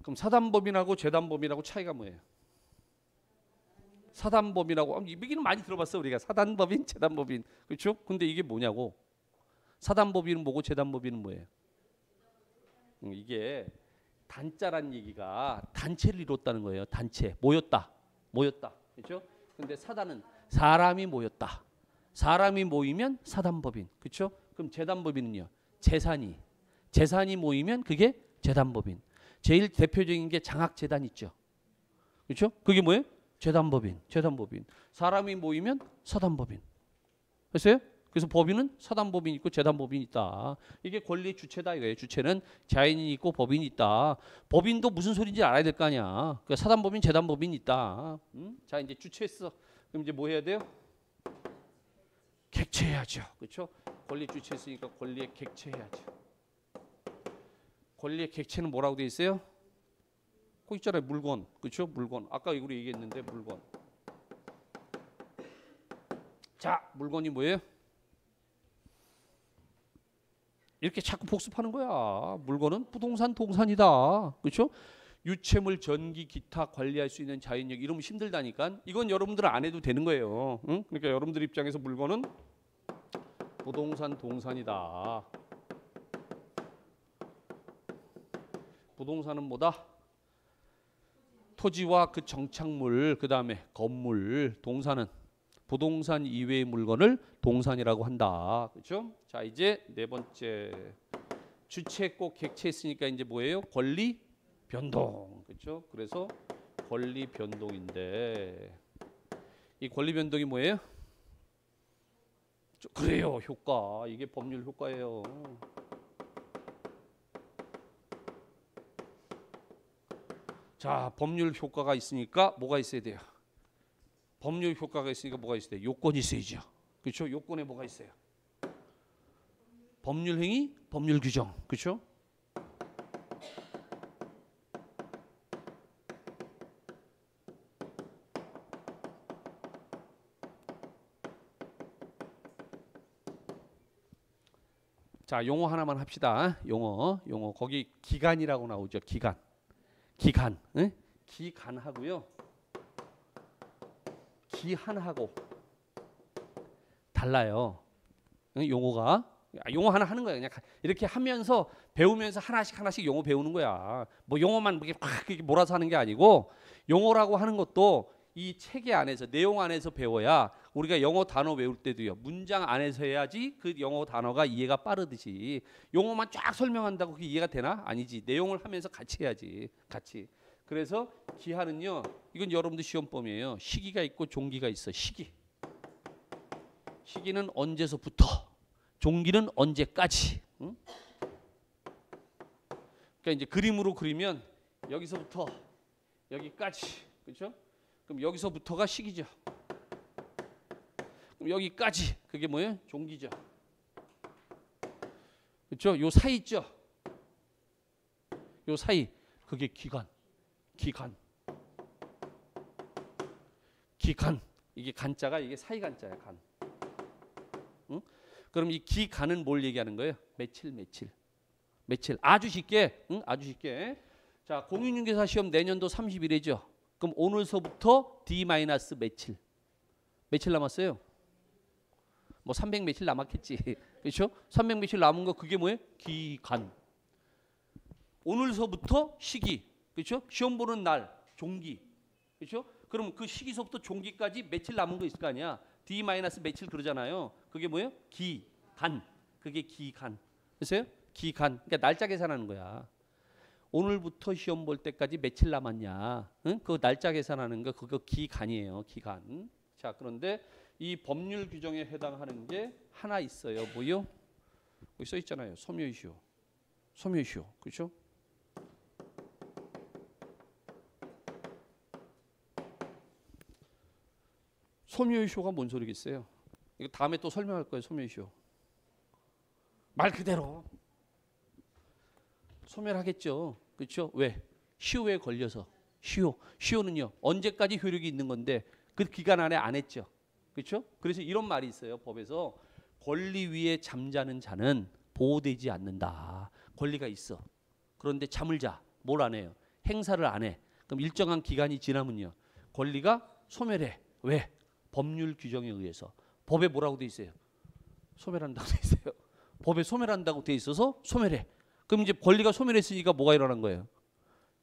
그럼 사단법인하고 재단법인하고 차이가 뭐예요? 사단법인하고 이기는 많이 들어봤어 우리가. 사단법인, 재단법인. 그렇죠? 근데 이게 뭐냐고. 사단법인은 뭐고 재단법인은 뭐예요? 이게 단자란 얘기가 단체를 이뤘다는 거예요. 단체. 모였다. 모였다. 그렇죠? 근데 사단은 사람이 모였다. 사람이 모이면 사단법인. 그렇죠? 그럼 재단법인은요. 재산이 모이면 그게 재단법인. 제일 대표적인 게 장학재단 있죠. 그렇죠? 그게 뭐예요? 재단법인. 사람이 모이면 사단법인. 됐어요? 그래서 법인은 사단법인 있고 재단법인 있다. 이게 권리의 주체다 이거예요. 주체는 자연인이 있고 법인이 있다. 법인도 무슨 소리인지 알아야 될 거 아니야. 그러니까 사단법인, 재단법인 있다. 자 이제 주체했어. 그럼 이제 뭐 해야 돼요? 객체해야죠. 그렇죠? 권리 주체했으니까 권리의 객체해야죠. 권리의 객체는 뭐라고 돼 있어요? 거 있잖아요. 물건. 그렇죠? 물건. 아까 우리 얘기했는데 물건. 자, 물건이 뭐예요? 이렇게 자꾸 복습하는 거야. 물건은 부동산 동산이다. 그렇죠? 유체물, 전기, 기타 관리할 수 있는 자연력 이러면 힘들다니까. 이건 여러분들은 안 해도 되는 거예요. 응? 그러니까 여러분들 입장에서 물건은 부동산 동산이다. 부동산은 뭐다? 토지와 그 정착물, 그 다음에 건물. 동산은 부동산 이외의 물건을 동산이라고 한다. 그렇죠? 자 이제 네 번째 주체했고 객체했으니까 이제 뭐예요? 권리 변동. 그렇죠? 그래서 권리 변동인데 이 권리 변동이 뭐예요? 그래요. 효과. 이게 법률 효과예요. 자 법률 효과가 있으니까 뭐가 있어야 돼요? 법률 효과가 있으니까 뭐가 있어야 돼요? 요건이 있어야죠. 그렇죠? 요건에 뭐가 있어요? 법률 행위, 법률 규정. 그렇죠? 자, 용어 하나만 합시다. 용어. 거기 기간이라고 나오죠. 기간. 응? 기간하고요. 기한하고 달라요. 응? 용어가. 용어 하나 하는 거야. 그냥 이렇게 하면서 배우면서 하나씩 용어 배우는 거야. 뭐 용어만 확 몰아서 하는 게 아니고 용어라고 하는 것도 이 체계 안에서 내용 안에서 배워야 우리가 영어 단어 외울 때도요. 문장 안에서 해야지 그 영어 단어가 이해가 빠르듯이 용어만 쫙 설명한다고 그게 이해가 되나? 아니지. 내용을 하면서 같이 해야지. 같이. 그래서 기한은요. 이건 여러분들 시험범위에요. 시기가 있고 종기가 있어. 시기는 언제서부터, 종기는 언제까지. 응? 그러니까 이제 그림으로 그리면 여기서부터 여기까지. 그렇죠? 그럼 여기서부터가 시기죠. 그럼 여기까지 그게 뭐예요? 종기죠. 그렇죠? 요 사이 있죠. 요 사이 그게 기간. 이게 간자가 이게 사이 간자야. 간. 응? 그럼 이 기간은 뭘 얘기하는 거예요? 며칠. 아주 쉽게. 응? 아주 쉽게. 자, 공인중개사 시험 내년도 30일이죠. 그럼 오늘서부터 D- 며칠 남았어요? 뭐 300 며칠 남았겠지. 그렇죠? 300 며칠 남은 거 그게 뭐예요? 기간. 오늘서부터 시기. 그렇죠? 시험 보는 날, 종기. 그렇죠? 그럼 그 시기서부터 종기까지 며칠 남은 거 있을 거 아니야. D- 며칠 그러잖아요. 그게 뭐예요? 기간. 그게 기간. 그래서요? 기간. 그러니까 날짜 계산하는 거야. 오늘부터 시험 볼 때까지 며칠 남았냐? 응? 그 날짜 계산하는 거 그거 기간이에요. 기간. 자, 그런데 이 법률 규정에 해당하는 게 하나 있어요. 뭐요? 여기 써 있잖아요. 소묘시효. 그렇죠? 소묘시효가 뭔 소리겠어요? 이거 다음에 또 설명할 거예요. 소묘시효. 말 그대로 소멸하겠죠. 그렇죠? 왜? 시효에 걸려서. 시효는요. 언제까지 효력이 있는 건데 그 기간 안에 안 했죠. 그렇죠? 그래서 이런 말이 있어요. 법에서 권리 위에 잠자는 자는 보호되지 않는다. 권리가 있어. 그런데 잠을 자. 뭘 안 해요? 행사를 안 해. 그럼 일정한 기간이 지나면요. 권리가 소멸해. 왜? 법률 규정에 의해서. 법에 뭐라고 돼 있어요? 소멸한다고 돼 있어요. 법에 소멸한다고 돼 있어서 소멸해. 그럼 이제 권리가 소멸했으니까 뭐가 일어난 거예요?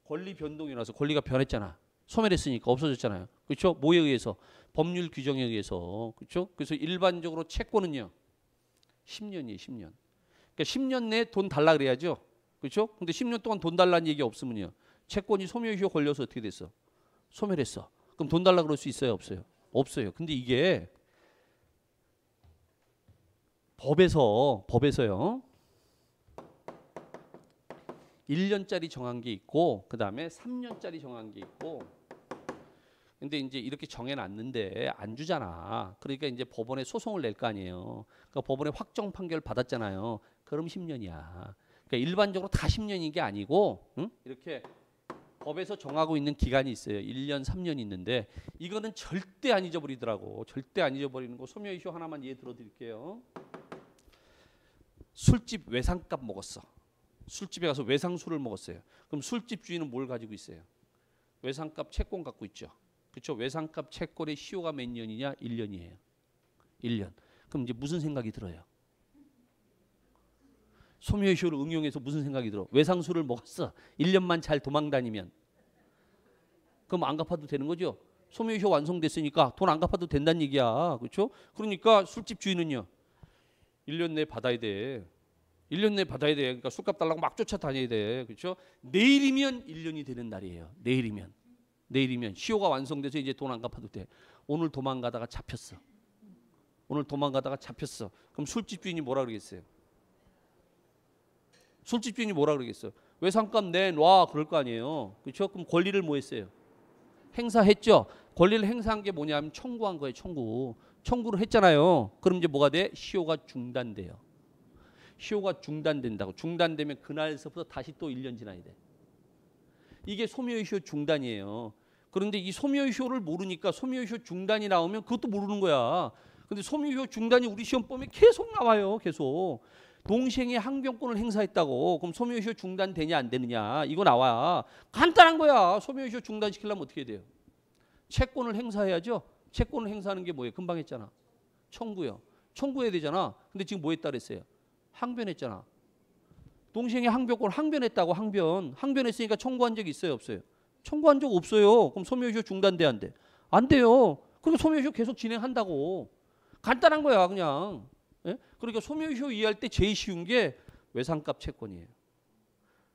권리 변동이 나서 권리가 변했잖아. 소멸했으니까 없어졌잖아요. 그렇죠? 뭐에 의해서? 법률 규정에 의해서. 그렇죠? 그래서 일반적으로 채권은요. 10년이에요. 10년. 그러니까 10년 내에 돈 달라 그래야죠. 그렇죠? 근데 10년 동안 돈 달라는 얘기 없으면요. 채권이 소멸효 걸려서 어떻게 됐어? 소멸했어. 그럼 돈 달라 그럴 수 있어요? 없어요? 없어요. 근데 이게 법에서요. 1년짜리 정한 게 있고 그다음에 3년짜리 정한 게 있고 근데 이제 이렇게 정해놨는데 안 주잖아. 그러니까 이제 법원에 소송을 낼 거 아니에요. 그러니까 법원에 확정 판결 받았잖아요. 그럼 10년이야. 그러니까 일반적으로 다 10년인 게 아니고 응? 이렇게 법에서 정하고 있는 기간이 있어요. 1년, 3년이 있는데 이거는 절대 안 잊어버리더라고. 절대 안 잊어버리는 거. 소멸 이슈 하나만 예를 들어드릴게요. 술집 외상값 먹었어. 술집에 가서 외상술을 먹었어요. 그럼 술집 주인은 뭘 가지고 있어요? 외상값 채권 갖고 있죠. 그렇죠? 외상값 채권의 시효가 몇 년이냐? 1년이에요. 1년. 그럼 이제 무슨 생각이 들어요? 소멸시효를 응용해서 무슨 생각이 들어? 외상술을 먹었어. 1년만 잘 도망다니면. 그럼 안 갚아도 되는 거죠? 소멸시효 완성됐으니까 돈 안 갚아도 된다는 얘기야. 그렇죠? 그러니까 술집 주인은요. 1년 내에 받아야 돼. 1년 내에 받아야 돼. 그러니까 술값 달라고 막 쫓아다녀야 돼. 그렇죠? 내일이면 1년이 되는 날이에요. 내일이면 시효가 완성돼서 이제 돈 안 갚아도 돼. 오늘 도망가다가 잡혔어. 그럼 술집 주인이 뭐라 그러겠어요? 술집 주인이 뭐라 그러겠어요? 외상값 내놔 그럴 거 아니에요. 그렇죠? 그럼 권리를 뭐 했어요? 행사했죠. 권리를 행사한 게 뭐냐면 청구한 거예요. 청구를 했잖아요. 그럼 이제 뭐가 돼? 시효가 중단돼요. 시효가 중단된다고. 중단되면 그날서부터 다시 또 1년 지나야 돼. 이게 소멸시효 중단이에요. 그런데 이 소멸시효를 모르니까 소멸시효 중단이 나오면 그것도 모르는 거야. 근데 소멸시효 중단이 우리 시험범위에 계속 나와요. 계속. 동시행에 항변권을 행사했다고. 그럼 소멸시효 중단되냐 안 되느냐. 이거 나와. 간단한 거야. 소멸시효 중단시키려면 어떻게 돼요? 채권을 행사해야죠. 채권을 행사하는 게 뭐예요? 금방 했잖아. 청구요. 청구해야 되잖아. 근데 지금 뭐 했다 그랬어요? 항변했잖아. 동시행에 항변권 항변했다고. 항변했으니까 청구한 적이 있어요? 없어요? 청구한 적 없어요. 그럼 소멸시효 중단돼 안 돼? 안 돼요. 그럼 소멸시효 계속 진행한다고. 간단한 거야 그냥. 예? 그러니까 소멸시효 이해할 때 제일 쉬운 게 외상값 채권이에요.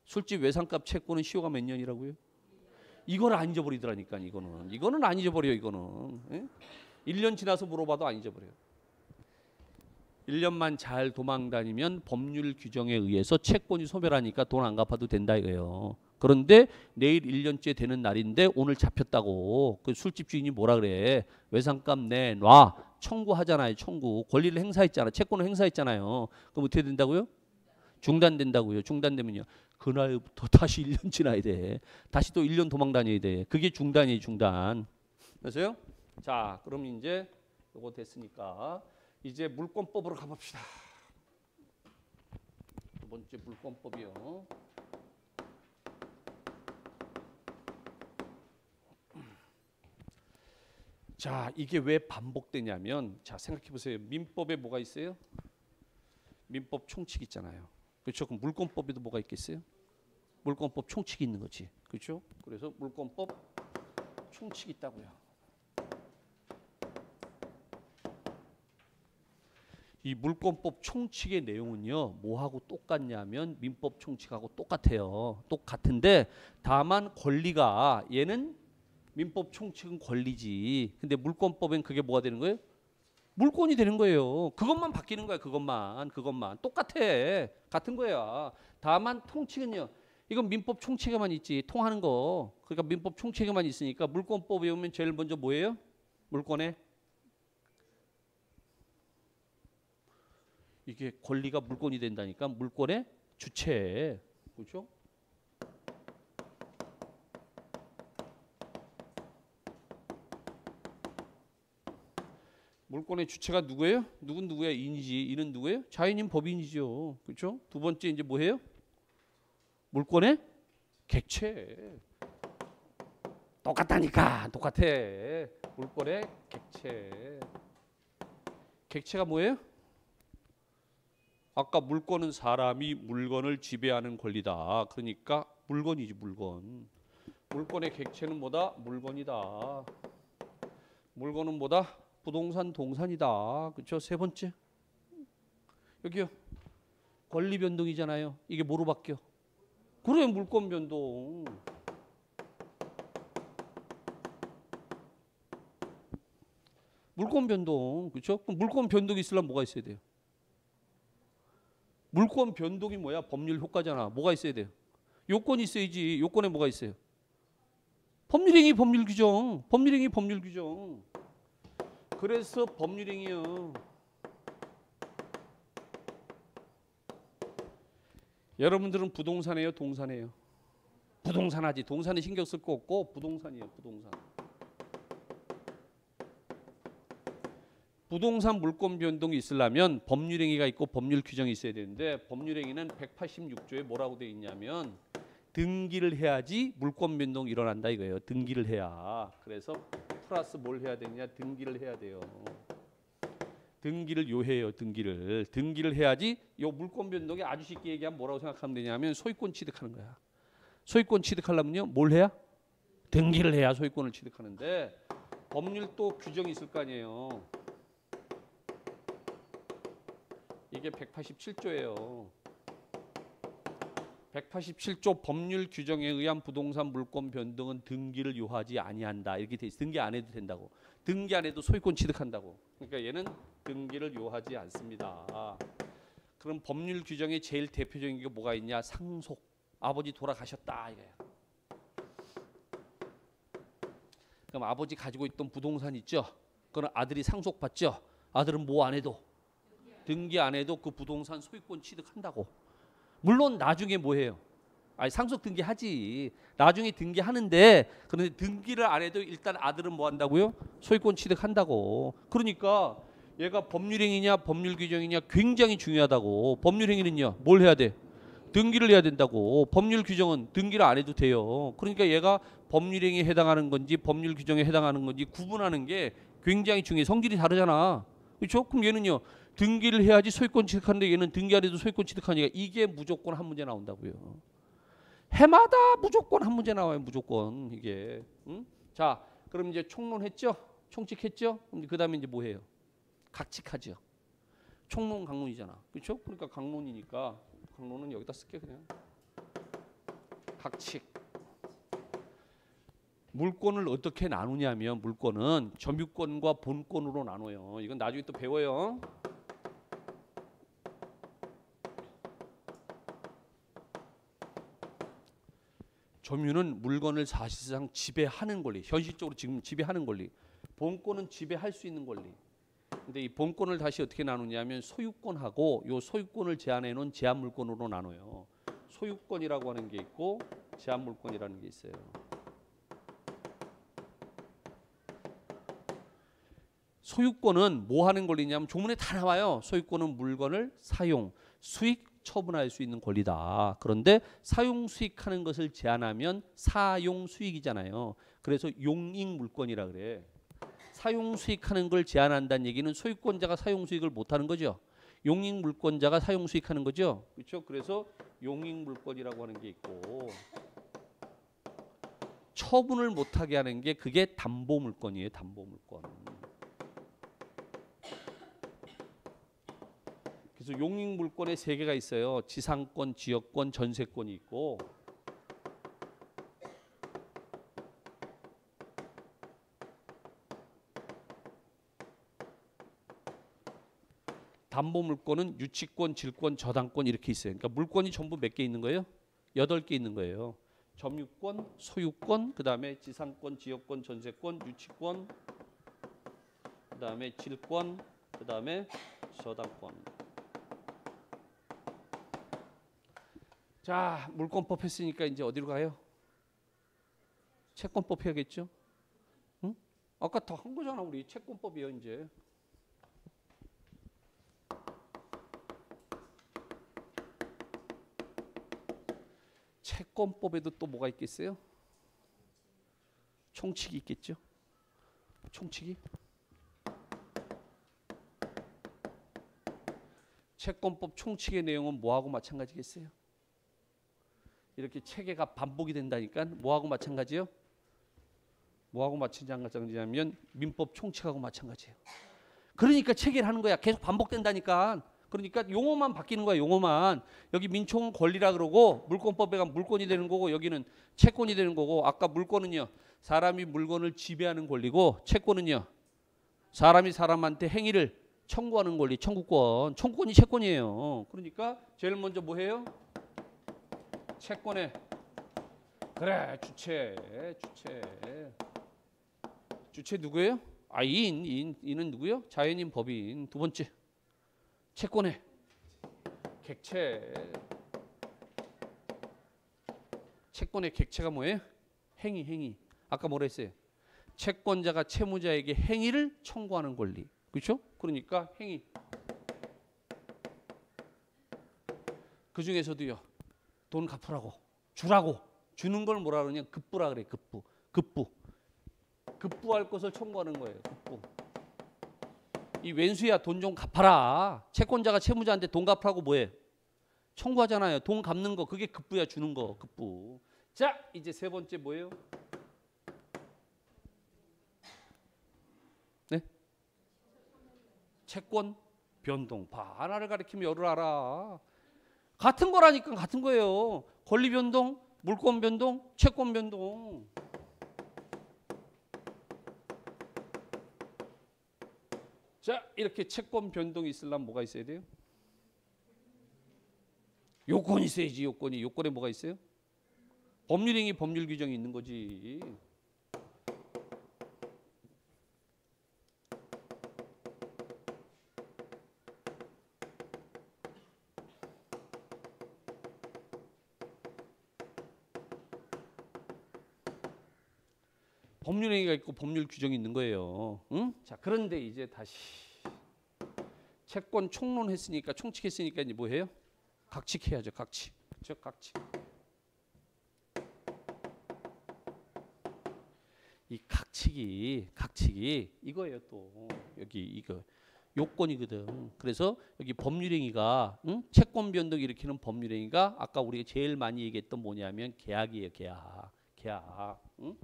술집 외상값 채권은 시효가 몇 년이라고요? 이걸 안 잊어버리더라니까. 이거는 안 잊어버려요. 이거는. 예? 1년 지나서 물어봐도 안 잊어버려요. 1년만 잘 도망다니면 법률 규정에 의해서 채권이 소멸하니까 돈 안 갚아도 된다 이거예요. 그런데 내일 1년째 되는 날인데 오늘 잡혔다고. 그 술집 주인이 뭐라 그래? 외상값 내놔. 청구하잖아요. 청구. 권리를 행사했잖아. 채권을 행사했잖아요. 그럼 어떻게 된다고요? 중단된다고요. 중단되면요. 그날부터 다시 1년 지나야 돼. 다시 또 1년 도망 다녀야 돼. 그게 중단이에요. 중단. 그래서요? 자, 그럼 이제 요거 됐으니까 이제 물권법으로 가봅시다. 두 번째 물권법이요. 자, 이게 왜 반복되냐면, 자, 생각해 보세요. 민법에 뭐가 있어요? 민법 총칙 있잖아요. 그렇죠? 그럼 물권법에도 뭐가 있겠어요? 물권법 총칙이 있는 거지. 그렇죠? 그래서 물권법 총칙이 있다고요. 이 물권법 총칙의 내용은요. 뭐하고 똑같냐면 민법 총칙하고 똑같아요. 똑같은데 다만 권리가 얘는 민법 총칙은 권리지. 근데 물권법엔 그게 뭐가 되는 거예요? 물권이 되는 거예요. 그것만 바뀌는 거야. 그것만. 똑같아. 같은 거야. 다만 통칙은요. 이건 민법 총칙에만 있지. 통하는 거. 그러니까 민법 총칙에만 있으니까 물권법에 오면 제일 먼저 뭐예요? 물권에 이게 권리가 물권이 된다니까. 물권의 주체. 그렇죠? 물권의 주체가 누구예요? 누구야? 인이지. 이는 누구예요? 자연인 법인이죠. 그렇죠? 두 번째 이제 뭐예요? 물권의 객체. 똑같다니까. 똑같아. 물건의 객체. 객체가 뭐예요? 아까 물건은 사람이 물건을 지배하는 권리다. 그러니까 물건이지 물건. 물건의 객체는 뭐다? 물건이다. 물건은 뭐다? 부동산 동산이다. 그렇죠? 세 번째. 여기요. 권리 변동이잖아요. 이게 뭐로 바뀌어? 그래 물건 변동. 물건 변동. 그렇죠? 그럼 물건 변동이 있으려면 뭐가 있어야 돼요? 물권 변동이 뭐야? 법률 효과잖아. 뭐가 있어야 돼요? 요건이 있어야지. 요건에 뭐가 있어요? 법률행위 법률 규정. 법률행위 법률 규정. 그래서 법률행위요. 여러분들은 부동산이에요? 동산이에요? 부동산 하지. 동산에 신경 쓸 거 없고 부동산이에요. 부동산. 부동산 물권 변동이 있으려면 법률행위가 있고 법률 규정이 있어야 되는데 법률행위는 186조에 뭐라고 되어 있냐면 등기를 해야지 물권 변동이 일어난다 이거예요. 등기를 해야. 그래서 플러스 뭘 해야 되느냐? 등기를 해야 돼요. 등기를 요해요. 등기를 해야지 요 물권 변동이 아주 쉽게 얘기하면 뭐라고 생각하면 되냐면 소유권 취득하는 거야. 소유권 취득하려면요 뭘 해야? 등기를 해야 소유권을 취득하는데 법률 또 규정이 있을 거 아니에요. 이게 187조예요. 187조 법률 규정에 의한 부동산 물권 변동은 등기를 요하지 아니한다. 이렇게 돼 있어. 등기 안 해도 된다고. 등기 안 해도 소유권 취득한다고. 그러니까 얘는 등기를 요하지 않습니다. 그럼 법률 규정에 제일 대표적인 게 뭐가 있냐? 상속. 아버지 돌아가셨다 이거야. 그럼 아버지 가지고 있던 부동산 있죠? 그건 아들이 상속받죠? 아들은 뭐 안 해도? 등기 안 해도 그 부동산 소유권 취득한다고. 물론 나중에 뭐 해요? 아니 상속 등기하지. 나중에 등기하는데 그런데 등기를 안 해도 일단 아들은 뭐 한다고요? 소유권 취득한다고. 그러니까 얘가 법률행위냐 법률 규정이냐 굉장히 중요하다고. 법률행위는요 뭘 해야 돼? 등기를 해야 된다고. 법률 규정은 등기를 안 해도 돼요. 그러니까 얘가 법률행위에 해당하는 건지 법률 규정에 해당하는 건지 구분하는 게 굉장히 중요해. 성질이 다르잖아. 그렇죠? 그럼 얘는요 등기를 해야지 소유권 취득하는데 얘는 등기 안 해도 소유권 취득하니까 이게 무조건 한 문제 나온다고요. 해마다 무조건 한 문제 나와요. 무조건 이게. 응? 자, 그럼 이제 총론했죠? 총칙했죠? 그럼 그다음에 이제 뭐 해요? 각칙하죠. 총론 강론이잖아. 그렇죠? 그러니까 강론이니까 강론은 여기다 쓸게 그냥. 각칙. 물권을 어떻게 나누냐면 물권은 점유권과 본권으로 나눠요. 이건 나중에 또 배워요. 점유는 물건을 사실상 지배하는 권리, 현실적으로 지금 지배하는 권리. 본권은 지배할 수 있는 권리. 근데 이 본권을 다시 어떻게 나누냐면 소유권하고 요 소유권을 제한해 놓은 제한 물권으로 나눠요. 소유권이라고 하는 게 있고 제한 물권이라는 게 있어요. 소유권은 뭐 하는 권리냐면 조문에 다 나와요. 소유권은 물건을 사용, 수익, 처분할 수 있는 권리다. 그런데 사용 수익하는 것을 제한하면 사용 수익이잖아요. 그래서 용익 물권이라 그래. 사용 수익하는 걸 제한한다는 얘기는 소유권자가 사용 수익을 못 하는 거죠. 용익 물권자가 사용 수익하는 거죠. 그렇죠? 그래서 용익 물권이라고 하는 게 있고 처분을 못 하게 하는 게 그게 담보 물권이에요. 담보 물권. 그래서 용익 물권에 세 개가 있어요. 지상권, 지역권, 전세권이 있고 담보 물권은 유치권, 질권, 저당권 이렇게 있어요. 그러니까 물권이 전부 몇 개 있는 거예요? 8개 있는 거예요. 점유권, 소유권, 그다음에 지상권, 지역권, 전세권, 유치권, 그다음에 질권, 그다음에 저당권. 자, 물권법 했으니까 이제 어디로 가요? 채권법 해야겠죠? 응? 아까 다 한 거잖아 우리. 채권법이요 이제. 채권법에도 또 뭐가 있겠어요? 총칙이 있겠죠. 총칙이. 채권법 총칙의 내용은 뭐하고 마찬가지겠어요? 이렇게 체계가 반복이 된다니까 뭐하고 마찬가지요? 뭐하고 마찬가지냐면 민법 총칙하고 마찬가지예요. 그러니까 체계를 하는 거야. 계속 반복된다니까. 그러니까 용어만 바뀌는 거야. 용어만. 여기 민총은 권리라 그러고 물권법에 가면 물권이 되는 거고 여기는 채권이 되는 거고 아까 물권은요. 사람이 물건을 지배하는 권리고 채권은요. 사람이 사람한테 행위를 청구하는 권리, 청구권. 청구권이 채권이에요. 그러니까 제일 먼저 뭐 해요? 채권에 그래 주체 누구예요? 아 인은 누구요? 자연인 법인. 두 번째 채권의 객체. 채권의 객체가 뭐예요? 행위. 아까 뭐라 했어요? 채권자가 채무자에게 행위를 청구하는 권리. 그렇죠? 그러니까 행위. 그 중에서도요. 돈 갚으라고 주라고 주는 걸 뭐라 그러냐? 급부라 그래. 급부할 것을 청구하는 거예요. 급부. 이 왼수야 돈 좀 갚아라. 채권자가 채무자한테 돈 갚으라고 뭐해? 청구하잖아요. 돈 갚는 거 그게 급부야. 주는 거 급부. 자 이제 세 번째 뭐예요? 네? 채권 변동. 하나를 가리키면 열을 알아. 같은 거라니까. 같은 거예요. 권리 변동, 물권 변동, 채권 변동. 자 이렇게 채권 변동이 있으려면 뭐가 있어야 돼요? 요건이 있어야지. 요건에 뭐가 있어요? 법률행위 법률 규정이 있는 거지. 법률행위가 있고 법률 규정이 있는 거예요. 응? 자 그런데 이제 다시 채권 총론했으니까 총칙했으니까 이제 뭐 해요? 각칙해야죠. 각칙. 그렇죠? 각칙. 이 각칙이 이거예요. 또 여기 이거 요건이거든. 그래서 여기 법률행위가 채권 변동 일으키는 법률행위가 아까 우리가 제일 많이 얘기했던 뭐냐면 계약이에요. 계약. 응?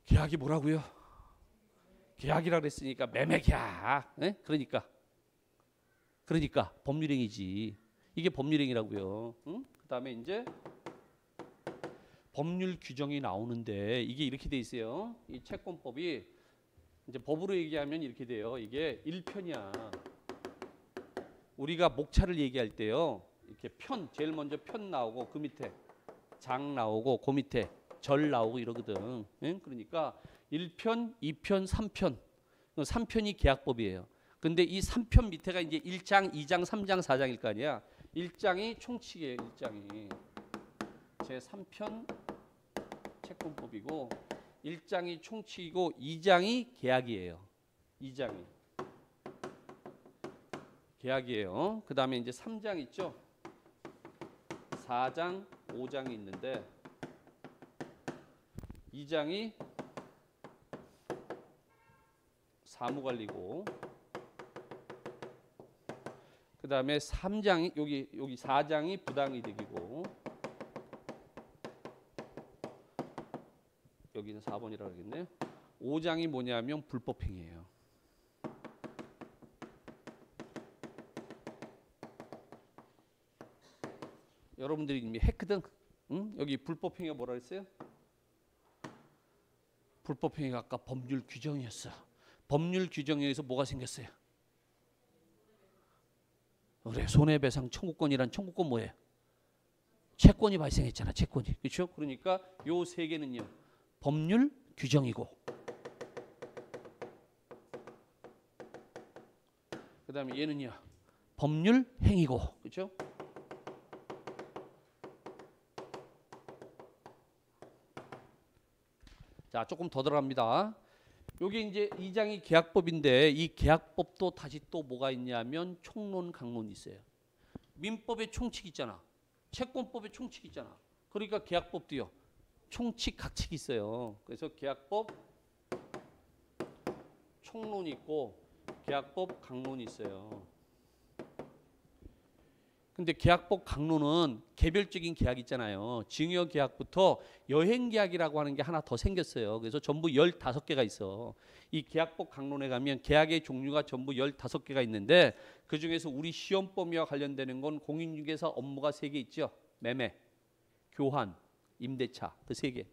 계약이 뭐라고요? 계약이라 그랬으니까 매매 계약. 네? 그러니까 법률행위지. 이게 법률행위라고요. 응? 그다음에 이제 법률 규정이 나오는데 이게 이렇게 돼 있어요. 이 채권법이 이제 법으로 얘기하면 이렇게 돼요. 이게 1편이야. 우리가 목차를 얘기할 때요. 이렇게 제일 먼저 편 나오고 그 밑에 장 나오고 그 밑에 절 나오고 이러거든. 응? 그러니까 1편, 2편, 3편. 3편이 계약법이에요. 근데 이 3편 밑에가 이제 1장, 2장, 3장, 4장일 거 아니야. 1장이 총칙이에요. 1장이. 제3편 채권법이고 1장이 총칙이고 2장이 계약이에요. 2장이. 계약이에요. 그다음에 이제 3장 있죠. 4장, 5장이 있는데 2장이 사무관리고 그 다음에 3장이 여기 4장이 부당이득이고 여기는 4번이라고 그러겠네요. 5장이 뭐냐면 불법행위예요. 여러분들이 이미 했거든. 응? 여기 불법행위가 뭐라 그랬어요? 불법행위가 아까 법률 규정이었어. 법률 규정에 의해서 뭐가 생겼어요? 그래, 손해배상 청구권이란 청구권 뭐예요? 채권이 발생했잖아. 채권이. 그렇죠? 그러니까 요 세 개는요. 법률 규정이고 그다음에 얘는요. 법률 행위고. 그렇죠? 자, 조금 더 들어갑니다. 여기 이제 2장이 계약법인데 이 계약법도 다시 또 뭐가 있냐면 총론, 강론이 있어요. 민법에 총칙 있잖아. 채권법에 총칙 있잖아. 그러니까 계약법도요. 총칙 각칙이 있어요. 그래서 계약법 총론이 있고 계약법 강론이 있어요. 근데 계약법 강론은 개별적인 계약 있잖아요. 증여 계약부터 여행 계약이라고 하는 게 하나 더 생겼어요. 그래서 전부 15개가 있어. 이 계약법 강론에 가면 계약의 종류가 전부 15개가 있는데 그중에서 우리 시험법과 관련되는 건 공인중개사 업무가 3개 있죠. 매매, 교환, 임대차 그 3개.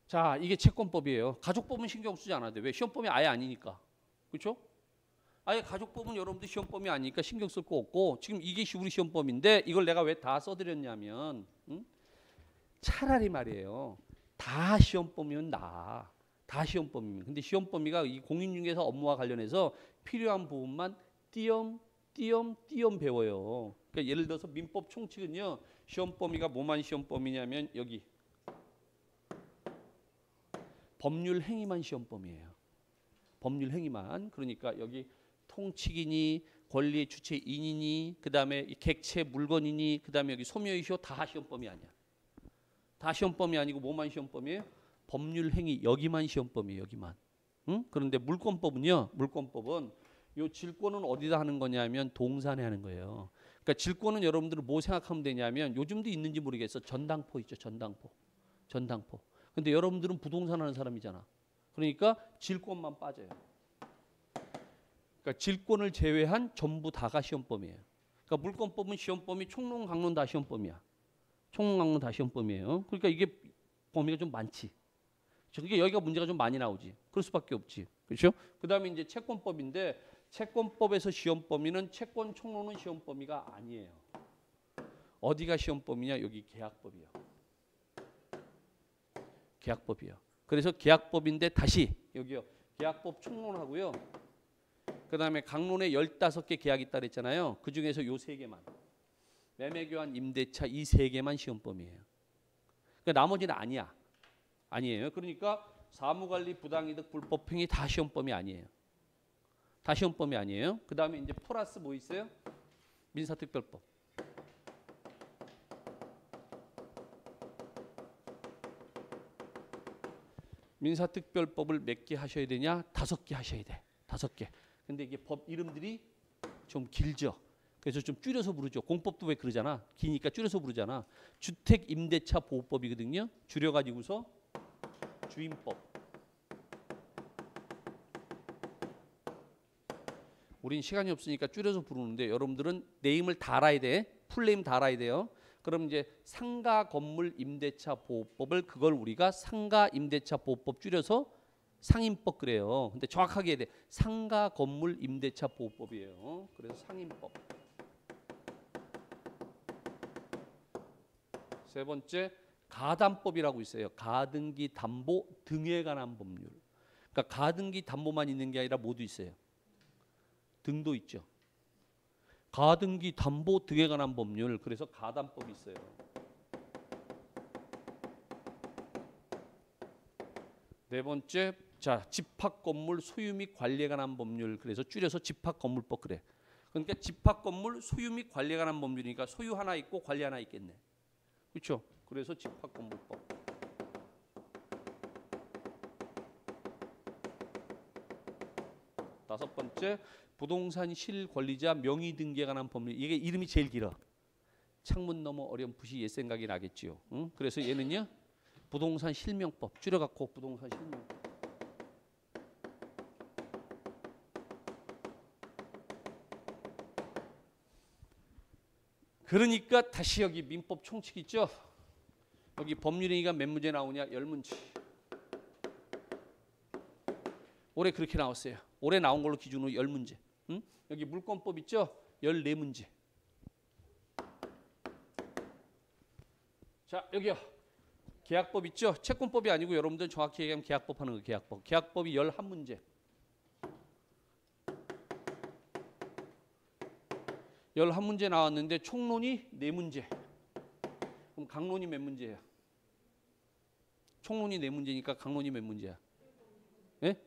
자, 이게 채권법이에요. 가족법은 신경 쓰지 않아도 돼. 왜? 시험법이 아예 아니니까. 그렇죠? 아예 가족법은 여러분들 시험법이 아니니까 신경 쓸 거 없고 지금 이게 우리 시험법인데 이걸 내가 왜 다 써드렸냐면 차라리 말이에요. 다 시험법이면 나아. 다 시험법이면. 근데 시험법이가 이 공인중개사 업무와 관련해서 필요한 부분만 띄엄 배워요. 그러니까 예를 들어서 민법 총칙은요. 시험법이가 뭐만 시험법이냐면 여기 법률 행위만 시험법이에요. 법률 행위만. 그러니까 여기 통칙이니 권리의 주체인이니 그다음에 객체 물건이니 그다음에 여기 소묘이쇼 다 시험법이 아니야. 다 시험법이 아니고 뭐만 시험법이에요? 법률 행위 여기만 시험법이에요. 여기만. 응? 그런데 물권법은요. 물권법은 요 질권은 어디다 하는 거냐면 동산에 하는 거예요. 그러니까 질권은 여러분들은 뭐 생각하면 되냐면 요즘도 있는지 모르겠어. 전당포 있죠. 전당포. 전당포. 근데 여러분들은 부동산 하는 사람이잖아. 그러니까 질권만 빠져요. 그러니까 질권을 제외한 전부 다가 시험범이에요. 그러니까 물권법은 시험범위 총론 강론 다 시험범이야. 총론 강론 다 시험범이에요. 그러니까 이게 범위가 좀 많지. 그게 여기가 문제가 좀 많이 나오지. 그럴 수밖에 없지. 그렇죠? 그다음에 이제 채권법인데 채권법에서 시험 범위는 채권 총론은 시험 범위가 아니에요. 어디가 시험 범위냐? 여기 계약법이요. 계약법이요. 그래서 계약법인데 다시 여기요. 계약법 총론하고요. 그다음에 강론에 15개 계약이 있다 그랬잖아요. 그중에서 요 3개만. 매매 교환 임대차 이 3개만 시험 범위예요. 그러니까 나머지는 아니야. 아니에요. 그러니까 사무관리 부당이득 불법행위 다 시험 범위 아니에요. 다 시험 범위 아니에요. 그다음에 이제 플러스 뭐 있어요? 민사특별법. 민사특별법을 몇 개 하셔야 되냐? 5개 하셔야 돼. 5개. 근데 이게 법 이름들이 좀 길죠. 그래서 좀 줄여서 부르죠. 공법도 왜 그러잖아. 기니까 줄여서 부르잖아. 주택임대차보호법이거든요. 줄여가지고서 주임법. 우린 시간이 없으니까 줄여서 부르는데 여러분들은 네임을 다 알아야 돼. 풀네임 다 알아야 돼요. 그럼 이제 상가 건물 임대차 보호법을 그걸 우리가 상가 임대차 보호법 줄여서 상임법 그래요. 근데 정확하게 해야 돼. 상가 건물 임대차 보호법이에요. 그래서 상임법. 세 번째 가담법이라고 있어요. 가등기 담보 등에 관한 법률. 그러니까 가등기 담보만 있는 게 아니라 모두 있어요. 등도 있죠. 가등기 담보 등에 관한 법률. 그래서 가담법이 있어요. 네 번째 자 집합 건물 소유 및 관리에 관한 법률. 그래서 줄여서 집합 건물법 그래. 그러니까 집합 건물 소유 및 관리에 관한 법률이니까 소유 하나 있고 관리 하나 있겠네. 그렇죠? 그래서 집합 건물법. 다섯 번째 부동산 실권리자 명의 등기에 관한 법률. 이게 이름이 제일 길어. 창문 너머 어렴풋이 옛 생각이 나겠지요. 응? 그래서 얘는요 부동산 실명법 줄여갖고 부동산 실명법. 그러니까 다시 여기 민법 총칙 있죠. 여기 법률행위가 몇 문제 나오냐? 10문제. 올해 그렇게 나왔어요. 올해 나온 걸로 기준으로 10문제. 응? 여기 물권법 있죠? 14문제. 자 여기요. 계약법 있죠? 채권법이 아니고 여러분들 정확히 얘기하면 계약법 하는 거 계약법. 계약법이 11문제. 11문제 나왔는데 총론이 4문제. 그럼 강론이 몇 문제야? 총론이 4문제니까 강론이 몇 문제야? 예?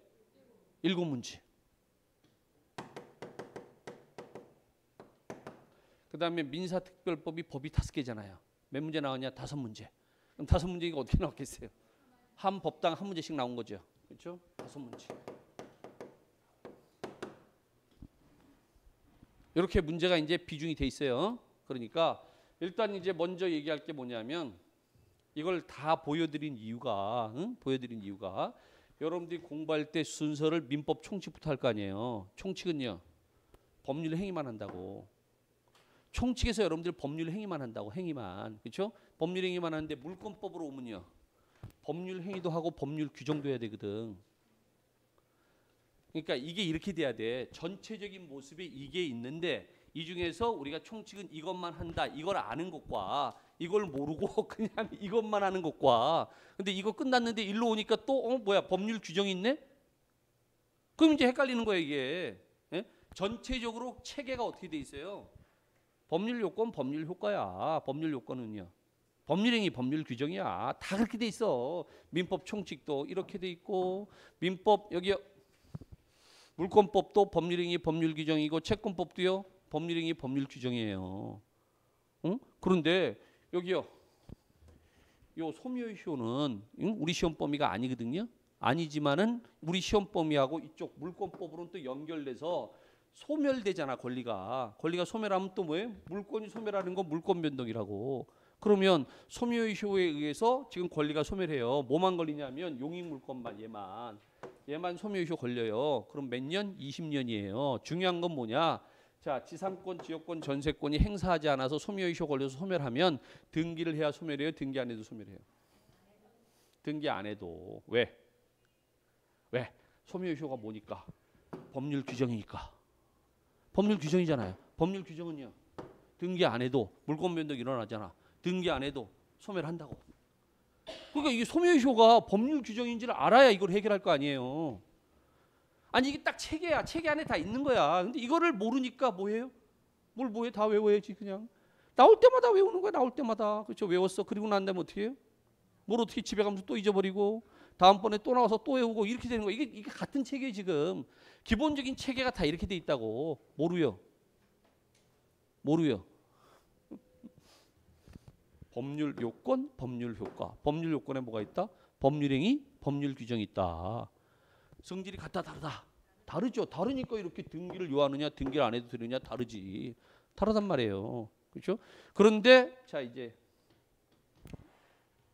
7문제. 그 다음에 민사특별법이 법이 5개잖아요. 몇 문제 나왔냐? 5문제. 그럼 5문제가 어떻게 나왔겠어요? 한 법당 한 문제씩 나온 거죠. 그렇죠? 5문제. 이렇게 문제가 이제 비중이 돼 있어요. 그러니까 일단 이제 먼저 얘기할 게 뭐냐면 이걸 다 보여드린 이유가 여러분들이 공부할 때 순서를 민법 총칙부터 할 거 아니에요. 총칙은요. 법률 행위만 한다고. 총칙에서 여러분들 법률 행위만 한다고. 행위만. 그렇죠? 법률 행위만 하는데 물권법으로 오면요. 법률 행위도 하고 법률 규정도 해야 되거든. 그러니까 이게 이렇게 돼야 돼. 전체적인 모습이 이게 있는데 이 중에서 우리가 총칙은 이것만 한다. 이걸 아는 것과 이걸 모르고 그냥 이것만 하는 것과 근데 이거 끝났는데 일로 오니까 또 뭐야 법률 규정이 있네? 그럼 이제 헷갈리는 거야 이게. 예? 전체적으로 체계가 어떻게 돼 있어요? 법률 요건 법률 효과야. 법률 요건은요. 법률행위 법률 규정이야. 다 그렇게 돼 있어. 민법 총칙도 이렇게 돼 있고 민법 여기 물권법도 법률행위 법률 규정이고 채권법도요. 법률행위 법률 규정이에요. 응? 그런데 여기요. 요 소묘시효는 우리 시험 범위가 아니거든요. 아니지만은 우리 시험 범위하고 이쪽 물권법으로는 또 연결돼서 소멸되잖아. 권리가 소멸하면 또 뭐예요? 물권이 소멸하는 건 물권 변동이라고. 그러면 소묘시효에 의해서 지금 권리가 소멸해요. 뭐만 걸리냐면 용익물권만 얘만 소묘시효 걸려요. 그럼 몇 년? 20년이에요. 중요한 건 뭐냐? 자, 지상권, 지역권, 전세권이 행사하지 않아서 소묘시효 걸려서 소멸하면 등기를 해야 소멸해요. 등기 안 해도 소멸해요. 등기 안 해도. 왜? 소묘시효가 뭐니까? 법률 규정이니까. 법률 규정이잖아요. 법률 규정은요. 등기 안 해도 물권 변동 일어나잖아. 등기 안 해도 소멸한다고. 그러니까 이게 소멸효가 법률 규정인지를 알아야 이걸 해결할 거 아니에요. 아니 이게 딱 체계야. 체계 안에 다 있는 거야. 근데 이거를 모르니까 뭐해요? 뭐해? 다 외워야지 그냥. 나올 때마다 외우는 거야. 나올 때마다. 그렇죠? 외웠어. 그리고 난 다음에 어떻게 해요? 뭘 어떻게 집에 가면서 또 잊어버리고 다음번에 또 나와서 또 외우고 이렇게 되는 거야. 이게 같은 체계예요 지금. 기본적인 체계가 다 이렇게 돼 있다고. 모르요. 법률 요건, 법률 효과. 법률 요건에 뭐가 있다? 법률행위, 법률 규정이 있다. 성질이 같다 다르다. 다르죠. 다르니까 이렇게 등기를 요하느냐 등기를 안 해도 되느냐 다르지. 다르단 말이에요. 그렇죠? 그런데 자 이제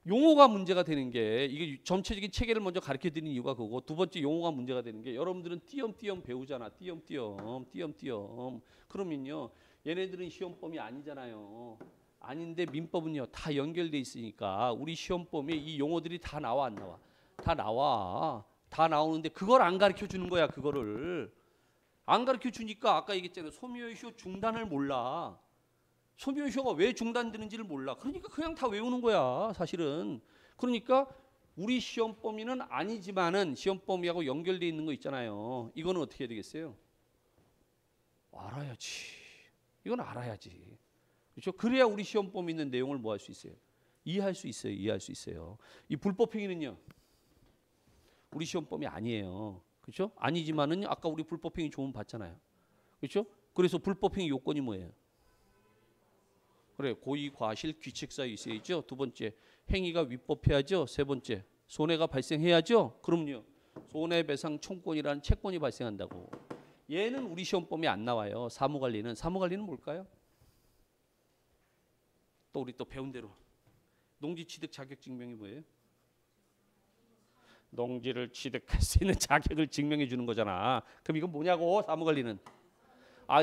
용어가 문제가 되는 게 이게 전체적인 체계를 먼저 가르쳐 드리는 이유가 그거고 두 번째 용어가 문제가 되는 게 여러분들은 띄엄띄엄 배우잖아. 띄엄띄엄. 그러면요. 얘네들은 시험범위 아니잖아요. 아닌데 민법은요. 다 연결돼 있으니까 우리 시험범위에 이 용어들이 다 나와 안 나와? 다 나와. 다 나오는데 그걸 안 가르쳐 주는 거야. 그거를. 안 가르쳐 주니까 아까 얘기했잖아요. 소묘시효 중단을 몰라. 소묘시효가 왜 중단되는지를 몰라. 그러니까 그냥 다 외우는 거야. 사실은. 그러니까 우리 시험 범위는 아니지만은 시험 범위하고 연결돼 있는 거 있잖아요. 이거는 어떻게 해야 되겠어요? 알아야지. 이건 알아야지. 그렇죠? 그래야 우리 시험 범위 있는 내용을 뭐 할 수 있어요? 이해할 수 있어요. 이 불법 행위는요. 우리 시험 범위 아니에요. 그렇죠? 아니지만은 아까 우리 불법 행위 조문 봤잖아요. 그렇죠? 그래서 불법 행위 요건이 뭐예요? 그래, 고의, 과실, 규칙 사유 있어야죠. 두 번째, 행위가 위법해야죠. 세 번째, 손해가 발생해야죠. 그럼요. 손해배상 청구권이라는 채권이 발생한다고. 얘는 우리 시험 범위 안 나와요. 사무관리는. 사무관리는 뭘까요? 또 우리 또 배운 대로 농지취득 자격증명이 뭐예요? 농지를 취득할 수 있는 자격을 증명해 주는 거잖아. 그럼 이건 뭐냐고 사무관리는.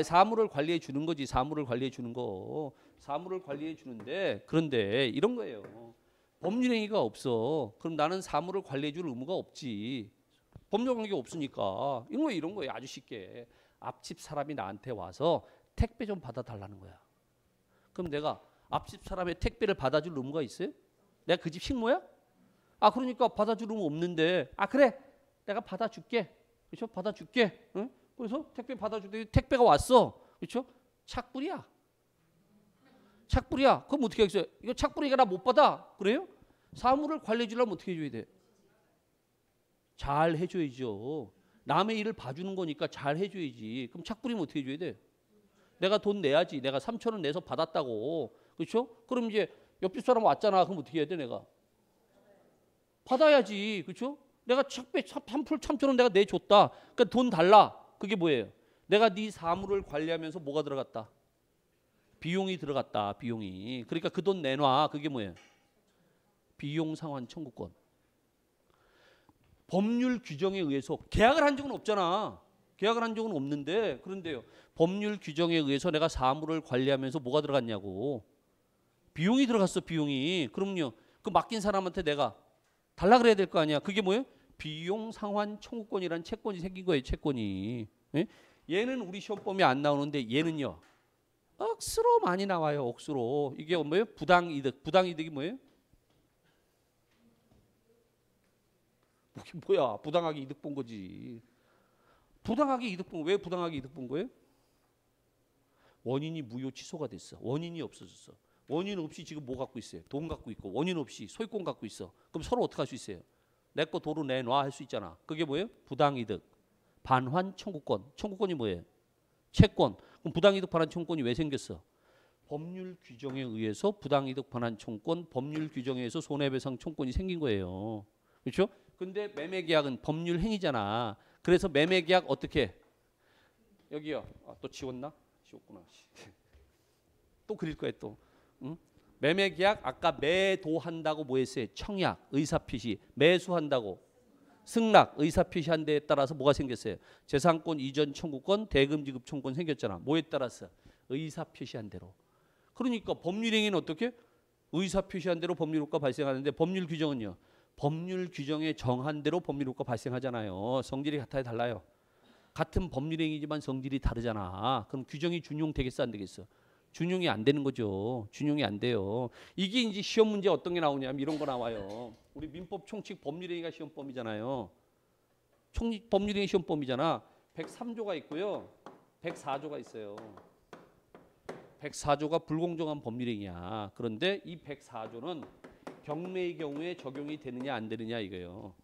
사무를 관리해 주는 거지. 사무를 관리해 주는 거. 사무를 관리해 주는데 그런데 이런 거예요. 법률행위가 없어. 그럼 나는 사무를 관리해 줄 의무가 없지. 법률관계가 없으니까. 이런 거예요. 아주 쉽게. 앞집 사람이 나한테 와서 택배 좀 받아달라는 거야. 그럼 내가 앞집 사람의 택배를 받아줄 의무가 있어요? 내가 그 집 식모야? 그러니까 받아줄 의무 없는데 그래 내가 받아줄게. 그렇죠? 받아줄게. 응? 그래서 택배 받아주더니 택배가 왔어. 그렇죠? 착불이야. 착불이야. 그럼 어떻게 하겠어요? 이거 착불이니까 나 못 받아. 그래요? 사물을 관리해 주려면 어떻게 해줘야 돼? 잘 해줘야죠. 남의 일을 봐주는 거니까 잘 해줘야지. 그럼 착불이면 어떻게 해줘야 돼? 내가 돈 내야지. 내가 3천 원 내서 받았다고. 그렇죠? 그럼 이제 옆집 사람 왔잖아. 그럼 어떻게 해야 돼 내가? 받아야지. 그렇죠? 내가 착배 3천 원 내가 내줬다. 그러니까 돈 달라. 그게 뭐예요? 내가 네 사물을 관리하면서 뭐가 들어갔다? 비용이 들어갔다. 비용이. 그러니까 그 돈 내놔. 그게 뭐예요? 비용 상환 청구권. 법률 규정에 의해서 계약을 한 적은 없잖아. 계약을 한 적은 없는데 그런데요. 법률 규정에 의해서 내가 사물을 관리하면서 뭐가 들어갔냐고. 비용이 들어갔어. 비용이. 그럼요. 그 맡긴 사람한테 내가 달라 그래야 될 거 아니야. 그게 뭐예요? 비용 상환 청구권이라는 채권이 생긴 거예요. 채권이. 예? 얘는 우리 시험범위 안 나오는데 얘는요. 억수로 많이 나와요. 억수로. 이게 뭐예요? 부당이득. 부당이득이 뭐예요? 이게 뭐야? 부당하게 이득 본 거지. 부당하게 이득 본 거. 왜 부당하게 이득 본 거예요? 원인이 무효 취소가 됐어. 원인이 없어졌어. 원인 없이 지금 뭐 갖고 있어요? 돈 갖고 있고 원인 없이 소유권 갖고 있어. 그럼 서로 어떻게 할 수 있어요? 내 거 도로 내놔 할 수 있잖아. 그게 뭐예요? 부당이득 반환 청구권. 청구권이 뭐예요? 채권. 그럼 부당이득 반환 청구권이 왜 생겼어? 법률 규정에 의해서 부당이득 반환 청구권, 법률 규정에 의해서 손해배상 청구권이 생긴 거예요. 그렇죠? 근데 매매계약은 법률 행위잖아. 그래서 매매계약 어떻게? 여기요. 또 지웠나? 지웠구나. 또 그릴 거야 또. 응? 매매계약 아까 매도한다고 뭐 했어요? 청약, 의사표시. 매수한다고 승낙, 의사표시한 데에 따라서 뭐가 생겼어요? 재산권 이전 청구권, 대금 지급 청구권 생겼잖아. 뭐에 따라서? 의사표시한 대로. 그러니까 법률행위는 어떻게? 의사표시한 대로 법률효과 발생하는데 법률 규정은요. 법률 규정에 정한 대로 법률효과 발생하잖아요. 성질이 같아야 달라요. 같은 법률행위지만 성질이 다르잖아. 그럼 규정이 준용되겠어 안 되겠어? 준용이 안 되는 거죠. 준용이 안 돼요. 이게 이제 시험 문제 어떤 게 나오냐면 이런 거 나와요. 우리 민법 총칙 법률행위가 시험범위잖아요. 총칙 법률행위 시험범위잖아. 103조가 있고요. 104조가 있어요. 104조가 불공정한 법률행위야. 그런데 이 104조는 경매의 경우에 적용이 되느냐 안 되느냐 이거예요.